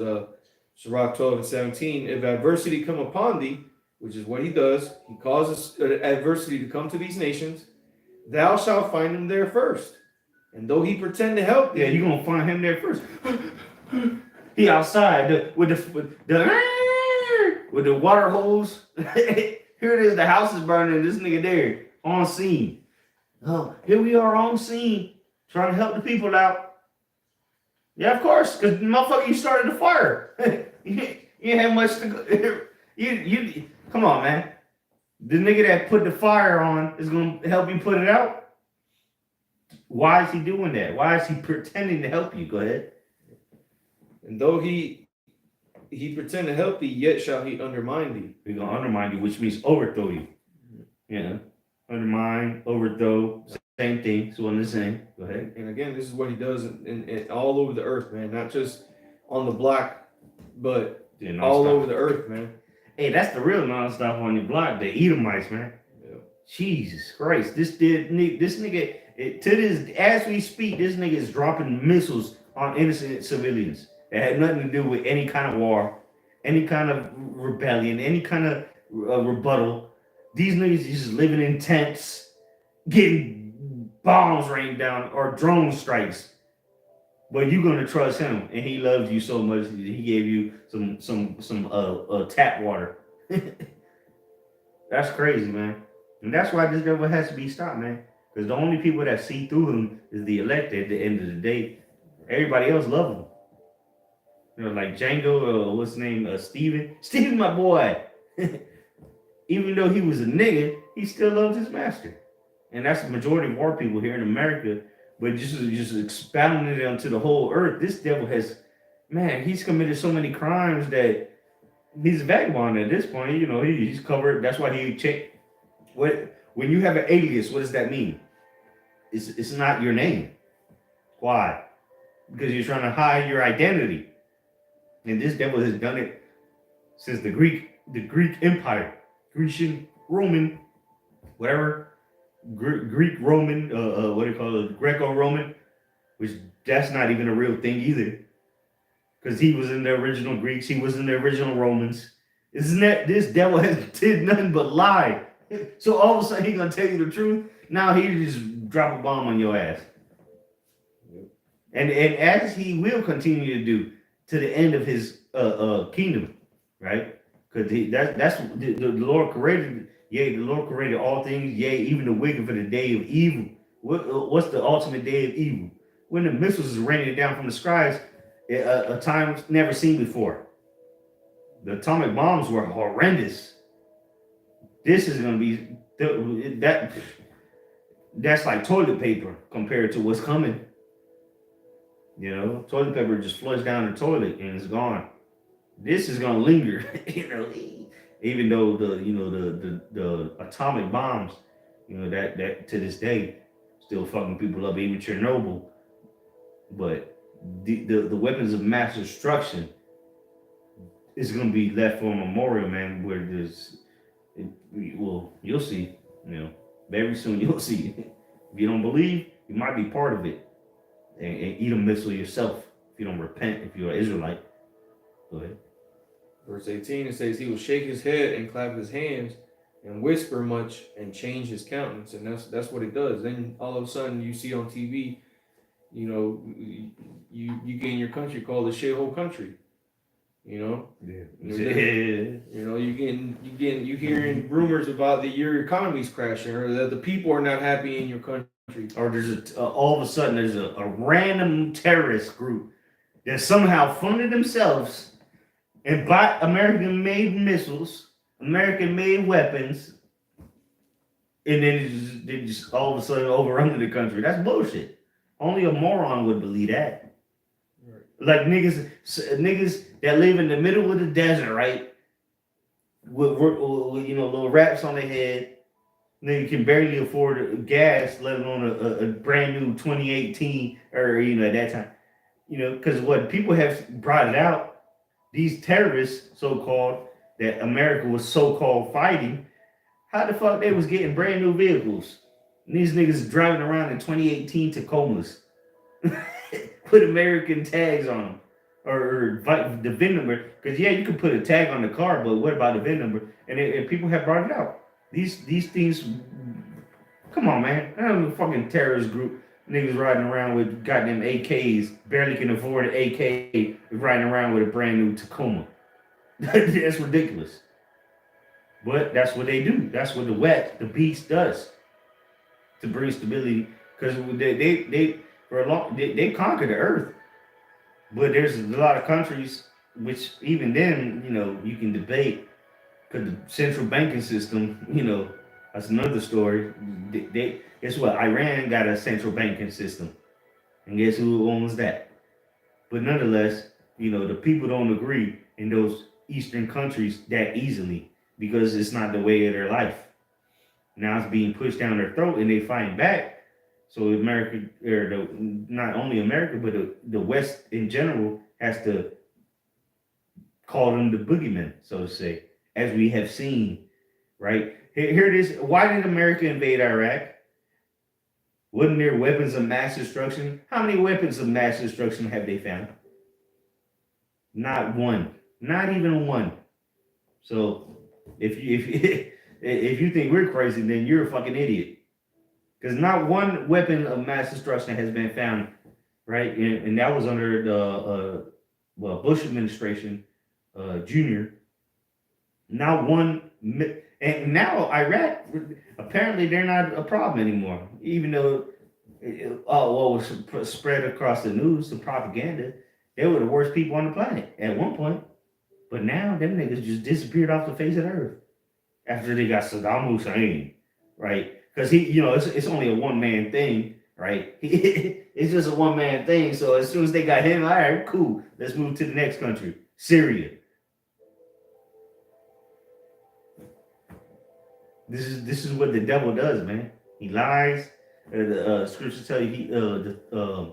Sirach 12 and 17. If adversity come upon thee, which is what he does, he causes adversity to come to these nations, thou shalt find him there first. And though he pretend to help thee, you're going to find him there first. He outside with the water hose. Here it is, the house is burning, this nigga there on scene. Oh, here we are on scene, trying to help the people out. Yeah, of course, because motherfucker, you started the fire. you didn't have much to go. You come on, man. The nigga that put the fire on is going to help you put it out. Why is he doing that? Why is he pretending to help you? Go ahead. And though he pretend to help thee, yet shall he undermine thee. He's going to undermine you, which means overthrow you. Yeah. Undermine, overthrow, same thing. It's one and the same. Go ahead. And again, this is what he does in all over the earth, man. Not just on the block, but all over the earth, man. Hey, that's the real nonstop on your block. The Edomites, man. Yeah. Jesus Christ. This nigga, as we speak, this nigga is dropping missiles on innocent civilians. It had nothing to do with any kind of war, any kind of rebellion, any kind of rebuttal. These niggas just living in tents, getting bombs rained down or drone strikes. but you're gonna trust him, and he loves you so much that he gave you some tap water. That's crazy, man. And that's why this devil has to be stopped, man. Because the only people that see through him is the elected at the end of the day. Everybody else love him. You know, like Django, what's his name? Steven. Steven, my boy. Even though he was a nigga, he still loved his master. And that's the majority of our people here in America. But just expounding it onto the whole earth, this devil has, man, he's committed so many crimes that he's a vagabond at this point. You know, he's covered. That's why he checked. When you have an alias, what does that mean? It's not your name. Why? Because you're trying to hide your identity. And this devil has done it since the Greek Empire, Grecian, Roman, whatever, Greek Roman, what do you call it, Greco-Roman, which that's not even a real thing either, because he was in the original Greeks, he was in the original Romans. Isn't that this devil has did nothing but lie? So all of a sudden he's gonna tell you the truth. Now he just drop a bomb on your ass, and as he will continue to do to the end of his kingdom, right? Because that's the Lord created. Yea, the Lord created all things. Yea, even the wicked for the day of evil. What's the ultimate day of evil? When the missiles is raining down from the skies, a time never seen before. The atomic bombs were horrendous. This is going to be that's like toilet paper compared to what's coming. You know, toilet paper just flushed down the toilet and it's gone. This is going to linger. You know, even though the atomic bombs, you know, that to this day still fucking people up, even Chernobyl. But the weapons of mass destruction is going to be left for a memorial, man. Where you'll see, you know, very soon you'll see. If you don't believe, you might be part of it, and eat a missile yourself if you don't repent. If you're an Israelite, go ahead. Verse 18, it says, he will shake his head and clap his hands and whisper much and change his countenance. And that's what it does. Then all of a sudden you see on TV, you know, you get in your country called the shithole country. You know? Yeah. You know, you hearing rumors about your economy's crashing, or that the people are not happy in your country. Or there's all of a sudden there's a random terrorist group that somehow funded themselves and bought American-made missiles, American-made weapons, and then they just all of a sudden overrun the country. That's bullshit. Only a moron would believe that. Right. Like niggas that live in the middle of the desert, right? With you know, little wraps on their head. Nigga can barely afford gas, let alone a brand new 2018, or you know, at that time. You know, because what people have brought it out. These terrorists, so-called, that America was so-called fighting, how the fuck they was getting brand new vehicles? And these niggas driving around in 2018 Tacomas. Put American tags on them. Or the VIN number. Because, yeah, you can put a tag on the car, but what about the VIN number? And people have brought it out. These things, come on, man. I don't know, fucking terrorist group. Niggas riding around with goddamn AKs, barely can afford an AK, riding around with a brand new Tacoma. That's ridiculous. But that's what they do. That's what the beast does to bring stability. Because they conquer the earth. But there's a lot of countries which even then, you know, you can debate, because the central banking system, you know, that's another story. Guess what? Iran got a central banking system. And guess who owns that? But nonetheless, you know, the people don't agree in those Eastern countries that easily, because it's not the way of their life. Now it's being pushed down their throat and they fight back. So America, or not only America, but the West in general has to call them the boogeymen, so to say, as we have seen, right? Here it is. Why did America invade Iraq? Wasn't there weapons of mass destruction? How many weapons of mass destruction have they found? Not one. Not even one. So if you think we're crazy, then you're a fucking idiot. Because not one weapon of mass destruction has been found, right? And that was under the Bush administration, Junior. Now and now Iraq, apparently they're not a problem anymore, even though what was spread across the news, the propaganda, they were the worst people on the planet at one point. But now them niggas just disappeared off the face of the earth after they got Saddam Hussein, right? Because it's only a one man thing, right? It's just a one man thing. So as soon as they got him, all right, cool, let's move to the next country, Syria. This is what the devil does, man. He lies. The scriptures tell you the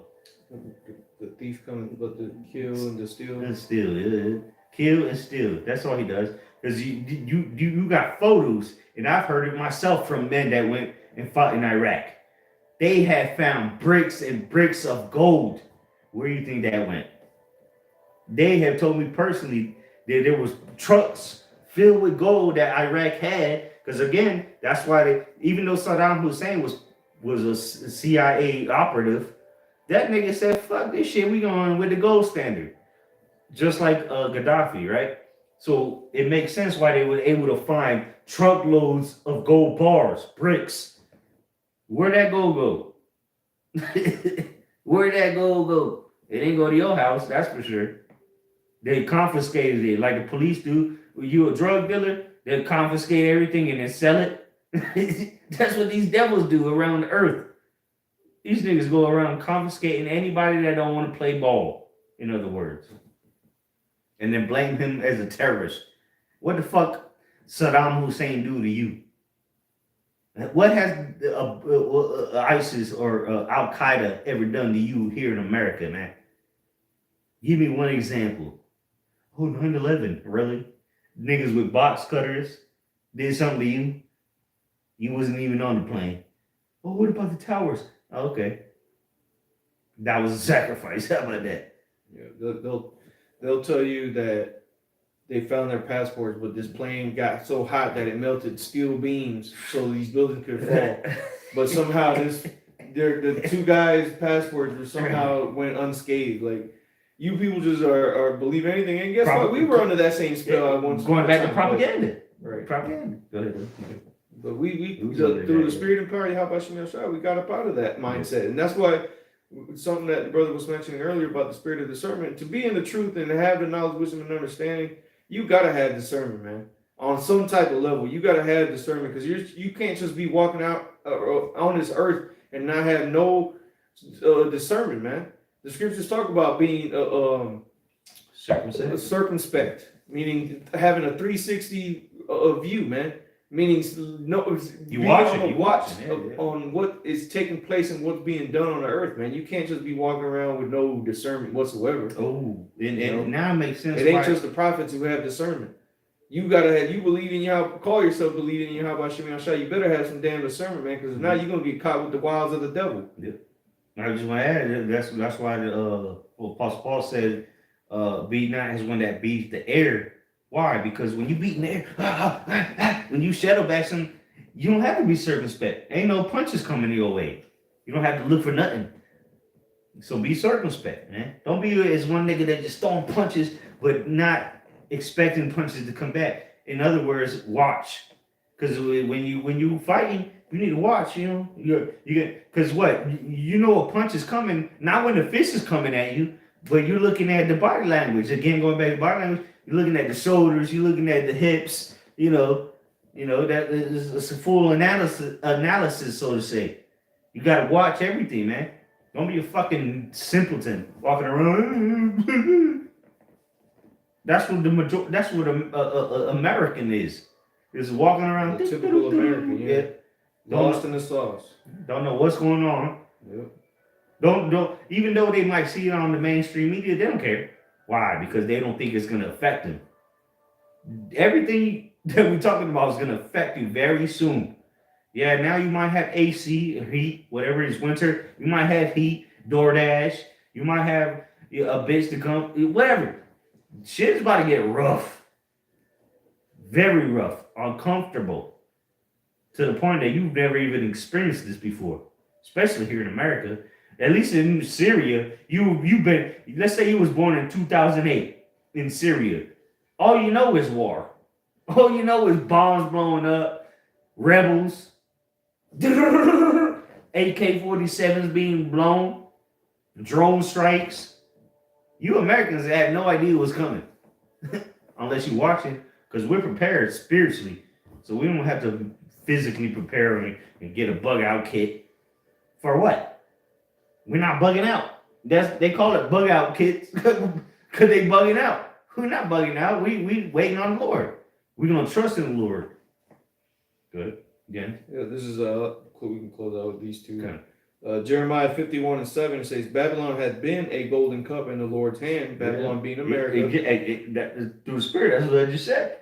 thief comes but to kill and to steal. And steal, kill and steal. That's all he does. Because you got photos, and I've heard it myself from men that went and fought in Iraq. They have found bricks and bricks of gold. Where do you think that went? They have told me personally that there was trucks filled with gold that Iraq had. Because again, that's why even though Saddam Hussein was a CIA operative, that nigga said, fuck this shit, we going with the gold standard. Just like Gaddafi, right? So it makes sense why they were able to find truckloads of gold bars, bricks. Where'd that gold go? Where'd that gold go? It didn't go to your house, that's for sure. They confiscated it like the police do. When you a drug dealer, they'll confiscate everything and then sell it. That's what these devils do around the earth. These niggas go around confiscating anybody that don't want to play ball, in other words. And then blame him as a terrorist. What the fuck Saddam Hussein do to you? What has ISIS or Al Qaeda ever done to you here in America, man? Give me one example. Oh, 9/11, really? Niggas with box cutters did something to you? You wasn't even on the plane. Oh, what about the towers? Oh, okay. That was a sacrifice. How about that? Yeah, they'll tell you that they found their passports, but this plane got so hot that it melted steel beams so these buildings could fall. But somehow the two guys' passports were somehow went unscathed. Like, you people just are believe anything. And guess what? We were under that same spell once. Going back to propaganda. Right. Propaganda. Go ahead. But we through the spirit and power, how about Shemel, we got up out of that mindset. And that's why something that the brother was mentioning earlier about the spirit of discernment, to be in the truth and to have the knowledge, wisdom, and understanding, you gotta have discernment, man. On some type of level, you gotta have discernment, because you can't just be walking out on this earth and not have no discernment, man. The scriptures talk about being circumspect, meaning having a 360 view, man. Meaning, you watch on what is taking place and what's being done on the earth, man. You can't just be walking around with no discernment whatsoever. Oh, and now it makes sense. It ain't just the prophets who have discernment. You gotta have, you believe in Yahweh, call yourself believing in Yahweh Shemel Shah. You better have some damn discernment, man, because now you're gonna get caught with the wiles of the devil. Yeah. I just want to add that's why Apostle Paul said, "Be not as one that beats the air." Why? Because when you beat in the air, when you shadow back some, you don't have to be circumspect. Ain't no punches coming your way. You don't have to look for nothing. So be circumspect, man. Don't be as one nigga that just throwing punches but not expecting punches to come back. In other words, watch. Because when you fighting, you need to watch. You know, you get, because what, you know a punch is coming, not when the fist is coming at you, but you're looking at the body language. Again, going back to body language, you're looking at the shoulders, you're looking at the hips. You know that it's a full analysis, so to say. You gotta watch everything, man. Don't be a fucking simpleton walking around. That's what American is walking around. Typical American, yeah. Lost in the sauce. Don't know what's going on. Yep. Don't even though they might see it on the mainstream media, they don't care. Why? Because they don't think it's gonna affect them. Everything that we're talking about is gonna affect you very soon. Yeah, now you might have AC or heat, whatever it is, winter. You might have heat, DoorDash. You might have a bitch to come, whatever. Shit is about to get rough. Very rough, uncomfortable. To the point that you've never even experienced this before. Especially here in America. At least in Syria, you've been. Let's say you was born in 2008 in Syria. All you know is war. All you know is bombs blowing up, rebels, AK-47s being blown, drone strikes. You Americans had no idea what's coming, unless you're watching, because we're prepared spiritually, so we don't have to physically prepare and get a bug out kit. For what? We're not bugging out. They call it bug out kits because they bugging out. We're not bugging out. We waiting on the Lord. We're gonna trust in the Lord. Good. Again. Yeah, this is we can close out with these two. Okay. Jeremiah 51:7 says, Babylon had been a golden cup in the Lord's hand, Babylon being America. Through the Spirit, that's what I just said.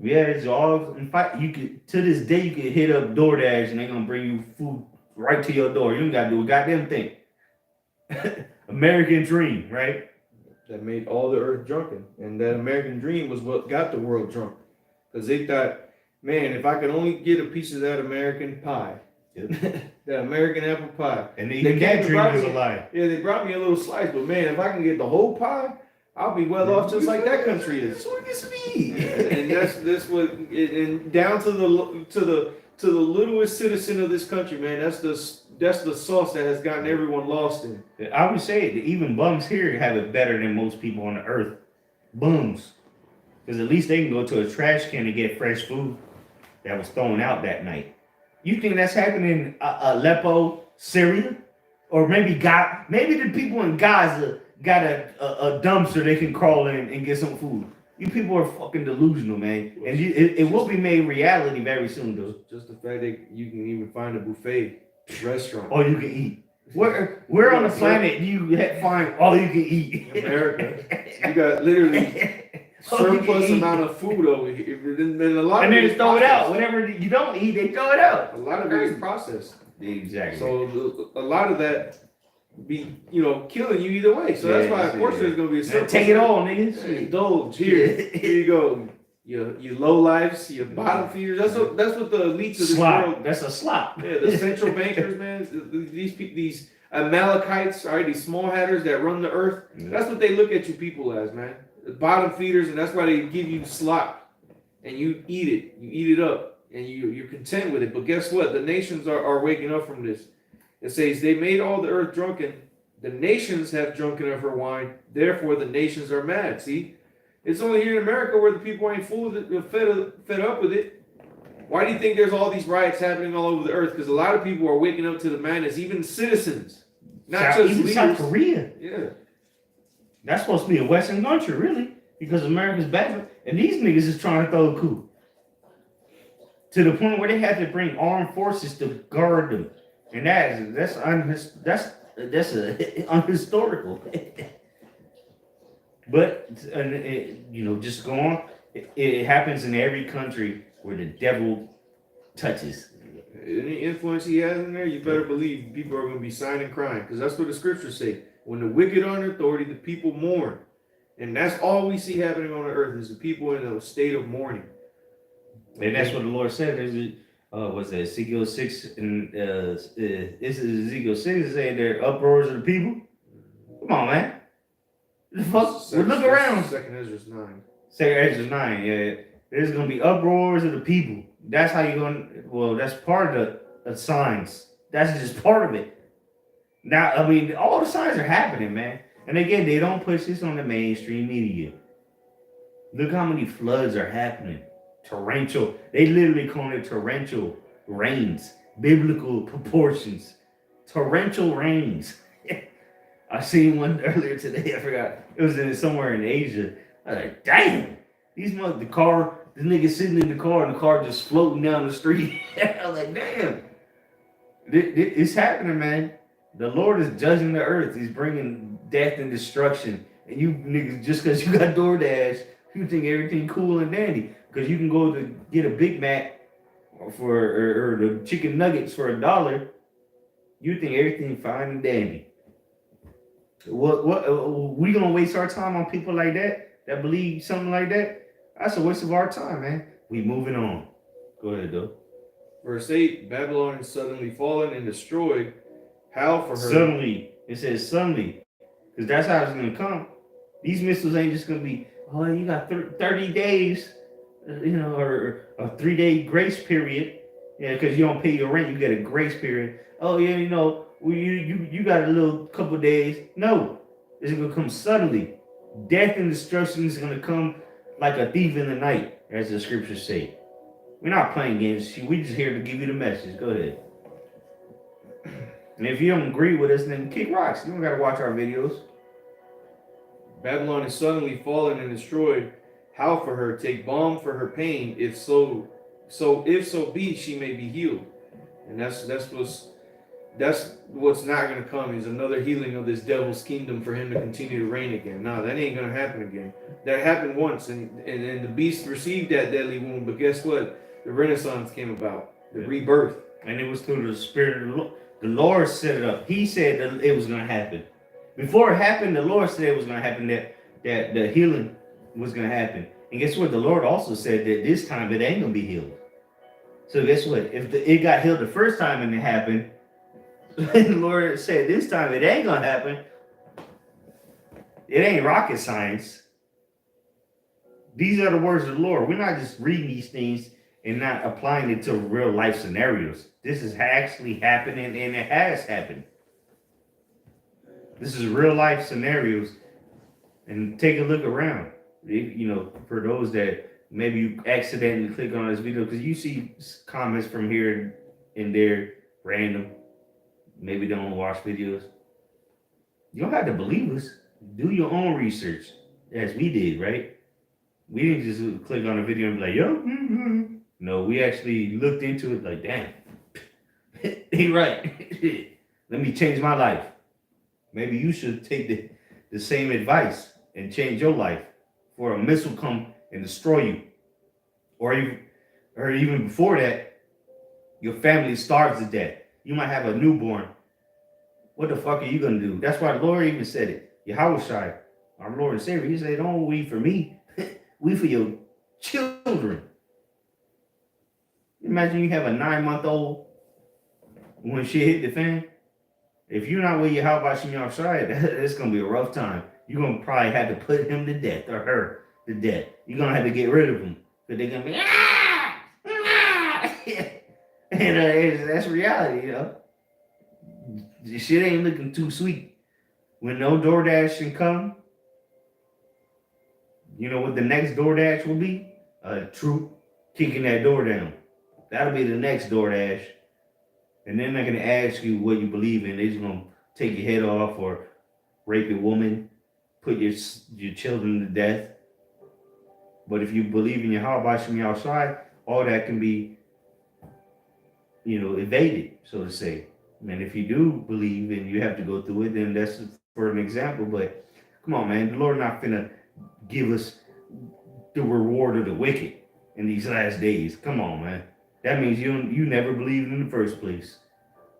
Yeah, it's all in fact. You could to this day you can hit up DoorDash and they're gonna bring you food right to your door. You don't gotta do a goddamn thing. American dream, right? That made all the earth drunken, and that American dream was what got the world drunk, because they thought, man, if I could only get a piece of that American pie, that American apple pie, and that dream was a lie. Yeah, they brought me a little slice, but man, if I can get the whole pie, I'll be well off just like that country is. That's what it's me. And that's what, and down to the littlest citizen of this country, man. That's the sauce that has gotten everyone lost in. I would say that even bums here have it better than most people on the earth. Bums, because at least they can go to a trash can and get fresh food that was thrown out that night. You think that's happening in Aleppo, Syria, or maybe the people in Gaza got a dumpster they can crawl in and get some food. You people are fucking delusional, man. And it will be made reality very soon, though. Just the fact that you can even find a buffet restaurant. All you can eat. Where on the planet do you find all you can eat? America. You got literally surplus amount of food over here. And then they throw it out. Whatever you don't eat, they throw it out. A lot of it is processed. Exactly. So a lot of that be killing you either way. So that's why of course there's gonna be a surplus. Take it all, niggas. Indulge here. Here you go. You low lives, your bottom feeders. That's what the elites of this world. That's a slop. Yeah, the central bankers, man. These Amalekites, all right, these small hatters that run the earth. Yeah. That's what they look at you people as, man. The bottom feeders, and that's why they give you slop, and you eat it. You eat it up, and you're content with it. But guess what? The nations are waking up from this. It says they made all the earth drunken. The nations have drunken of her wine. Therefore, the nations are mad. See. It's only here in America where the people ain't fed up with it. Why do you think there's all these riots happening all over the earth? Because a lot of people are waking up to the madness, even citizens, not just leaders. South Korea. Yeah, that's supposed to be a Western country, really, because America's bad, and these niggas is trying to throw a coup to the point where they have to bring armed forces to guard them, and that's unhistorical. But just go on. It happens in every country where the devil touches. Any influence he has in there, you better believe people are going to be sighing and crying, because that's what the scriptures say. When the wicked are in authority, the people mourn, and that's all we see happening on the earth is the people in a state of mourning. And that's what the Lord said. Was it Ezekiel 6 and this is Ezekiel 6 saying they're uproars of the people? Come on, man. The fuck? Look around. Second Ezra's 9. Second Ezra's 9, yeah. There's gonna be uproars of the people. That's how you're gonna. Well, that's part of the signs. That's just part of it. Now, I mean, all the signs are happening, man. And again, they don't push this on the mainstream media. Look how many floods are happening. Torrential. They literally call it torrential rains. Biblical proportions. Torrential rains. I seen one earlier today. I forgot. It was somewhere in Asia. I was like, damn. The nigga sitting in the car and the car just floating down the street. I was like, damn. It's happening, man. The Lord is judging the earth. He's bringing death and destruction. And you niggas, just because you got DoorDash, you think everything cool and dandy. Because you can go to get a Big Mac or the chicken nuggets for $1. You think everything fine and dandy. What we gonna waste our time on people like that believe something like that? That's a waste of our time, man. We moving on. Go ahead, though. Verse 8, Babylon is suddenly fallen and destroyed. Howl for her. Suddenly It says suddenly, because that's how it's gonna come. These missiles ain't just gonna be, oh, you got 30 days, or a 3 day grace period. Yeah, because you don't pay your rent, you get a grace period. Oh yeah, you got a little couple days. No, it's gonna come suddenly. Death and destruction is gonna come like a thief in the night, as the scriptures say. We're not playing games. We're just here to give you the message. Go ahead. And if you don't agree with us, then kick rocks. You don't gotta watch our videos. Babylon is suddenly fallen and destroyed. How for her? Take balm for her pain. If so be she may be healed. And that's what's not gonna come is another healing of this devil's kingdom for him to continue to reign again. No, that ain't gonna happen again. That happened once, and the beast received that deadly wound. But guess what? The Renaissance came about, the rebirth, and it was through the Spirit of the Lord. The Lord set it up. He said that it was gonna happen. Before it happened, the Lord said it was gonna happen. That the healing was gonna happen. And guess what? The Lord also said that this time it ain't gonna be healed. So guess what? If it got healed the first time and it happened, the Lord said this time it ain't gonna happen. It ain't rocket science. These are the words of the Lord. We're not just reading these things and not applying it to real life scenarios. This is actually happening, and it has happened. This is real life scenarios. And take a look around. For those that maybe you accidentally click on this video, because you see comments from here and there, random. Maybe they don't watch videos. You don't have to believe us. Do your own research, as we did, right? We didn't just click on a video and be like, yo. Mm-hmm. No, we actually looked into it like, damn. He right. Let me change my life. Maybe you should take the same advice and change your life for a missile come and destroy you. Or even before that, your family starves to death. You might have a newborn. What the fuck are you going to do? That's why the Lord even said it. Yahushua, our Lord and Savior, he said, don't weep for me. Weep for your children. Imagine you have a 9-month-old when she hit the fan. If you're not with Yahweh Shem outside, it's going to be a rough time. You're going to probably have to put him to death or her to death. You're going to have to get rid of him. Because they're going to be, and that's reality, The shit ain't looking too sweet. When no DoorDash can come, you know what the next DoorDash will be? A troop kicking that door down. That'll be the next DoorDash. And then they're going to ask you what you believe in. They're just going to take your head off or rape a woman, put your children to death. But if you believe in Yahweh Shem outside, all that can be, evaded, so to say. And if you do believe and you have to go through it, then that's for an example. But come on, man, the Lord not finna give us the reward of the wicked in these last days. Come on, man. That means you never believed in the first place.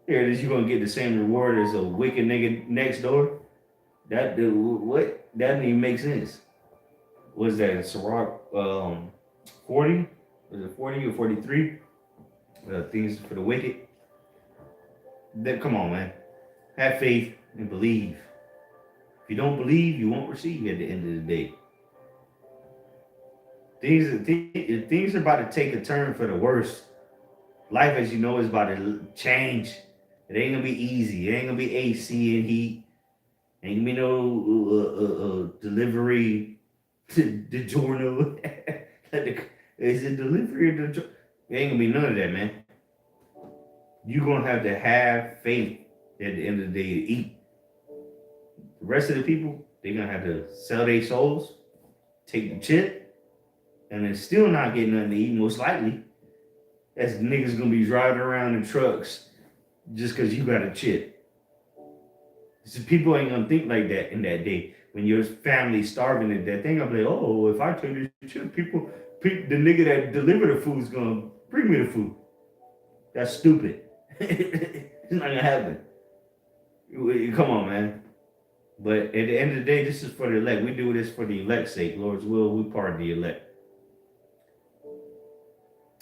Here it is, you're gonna get the same reward as a wicked nigga next door. That doesn't even make sense. Was that Sirach 40? Was it 40 or 43? Things for the wicked. Come on, man. Have faith and believe. If you don't believe, you won't receive at the end of the day. Things are about to take a turn for the worse. Life, as you know, is about to change. It ain't gonna be easy. It ain't gonna be AC and heat. Ain't gonna be no delivery to the journal. Is it delivery or the? It ain't gonna be none of that, man. You're gonna have to have faith at the end of the day to eat. The rest of the people, they're gonna have to sell their souls, take the chip, and then still not get nothing to eat, most likely. As niggas gonna be driving around in trucks just because you got a chip. So people ain't gonna think like that in that day. When your family's starving to death, they gonna be like, oh, if I take this chip, the nigga that deliver the food is gonna bring me the food. That's stupid. It's not gonna happen. Come on, man. But at the end of the day, this is for the elect. We do this for the elect's sake. Lord's will, we part of the elect.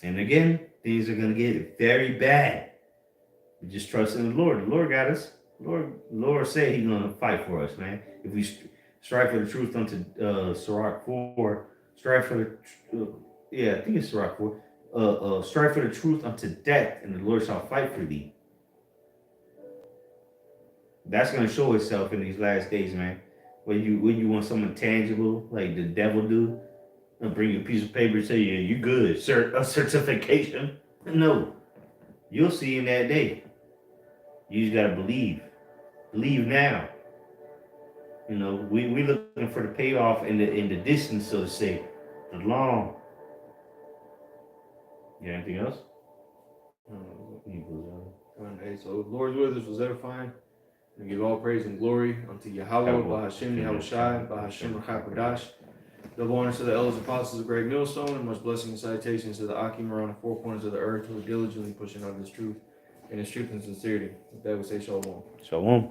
And again, things are gonna get very bad. We just trust in the Lord. The Lord got us. Lord said He's gonna fight for us, man. If we strive for the truth unto Sirach 4, strive for the yeah, I think it's Sirach 4. Strive for the truth unto death, and the Lord shall fight for thee. That's gonna show itself in these last days, man. When you want something tangible, like the devil do, and bring you a piece of paper and say, yeah, you good, a certification. No, you'll see in that day. You just gotta believe. Believe now. You know, we looking for the payoff in the distance, so to say, the long. Yeah, anything else? Hey, so Lord's with us was edifying. We give all praise and glory unto Yahweh, Bahashem, Yahweh Shai, Bahashem, Rachapadash. Double honors to the elders and apostles of Great Millstone, and much blessing and salutations to the Akim around the four corners of the earth who are diligently pushing out His truth and His truth and sincerity. With that, we say Shalom. Shalom.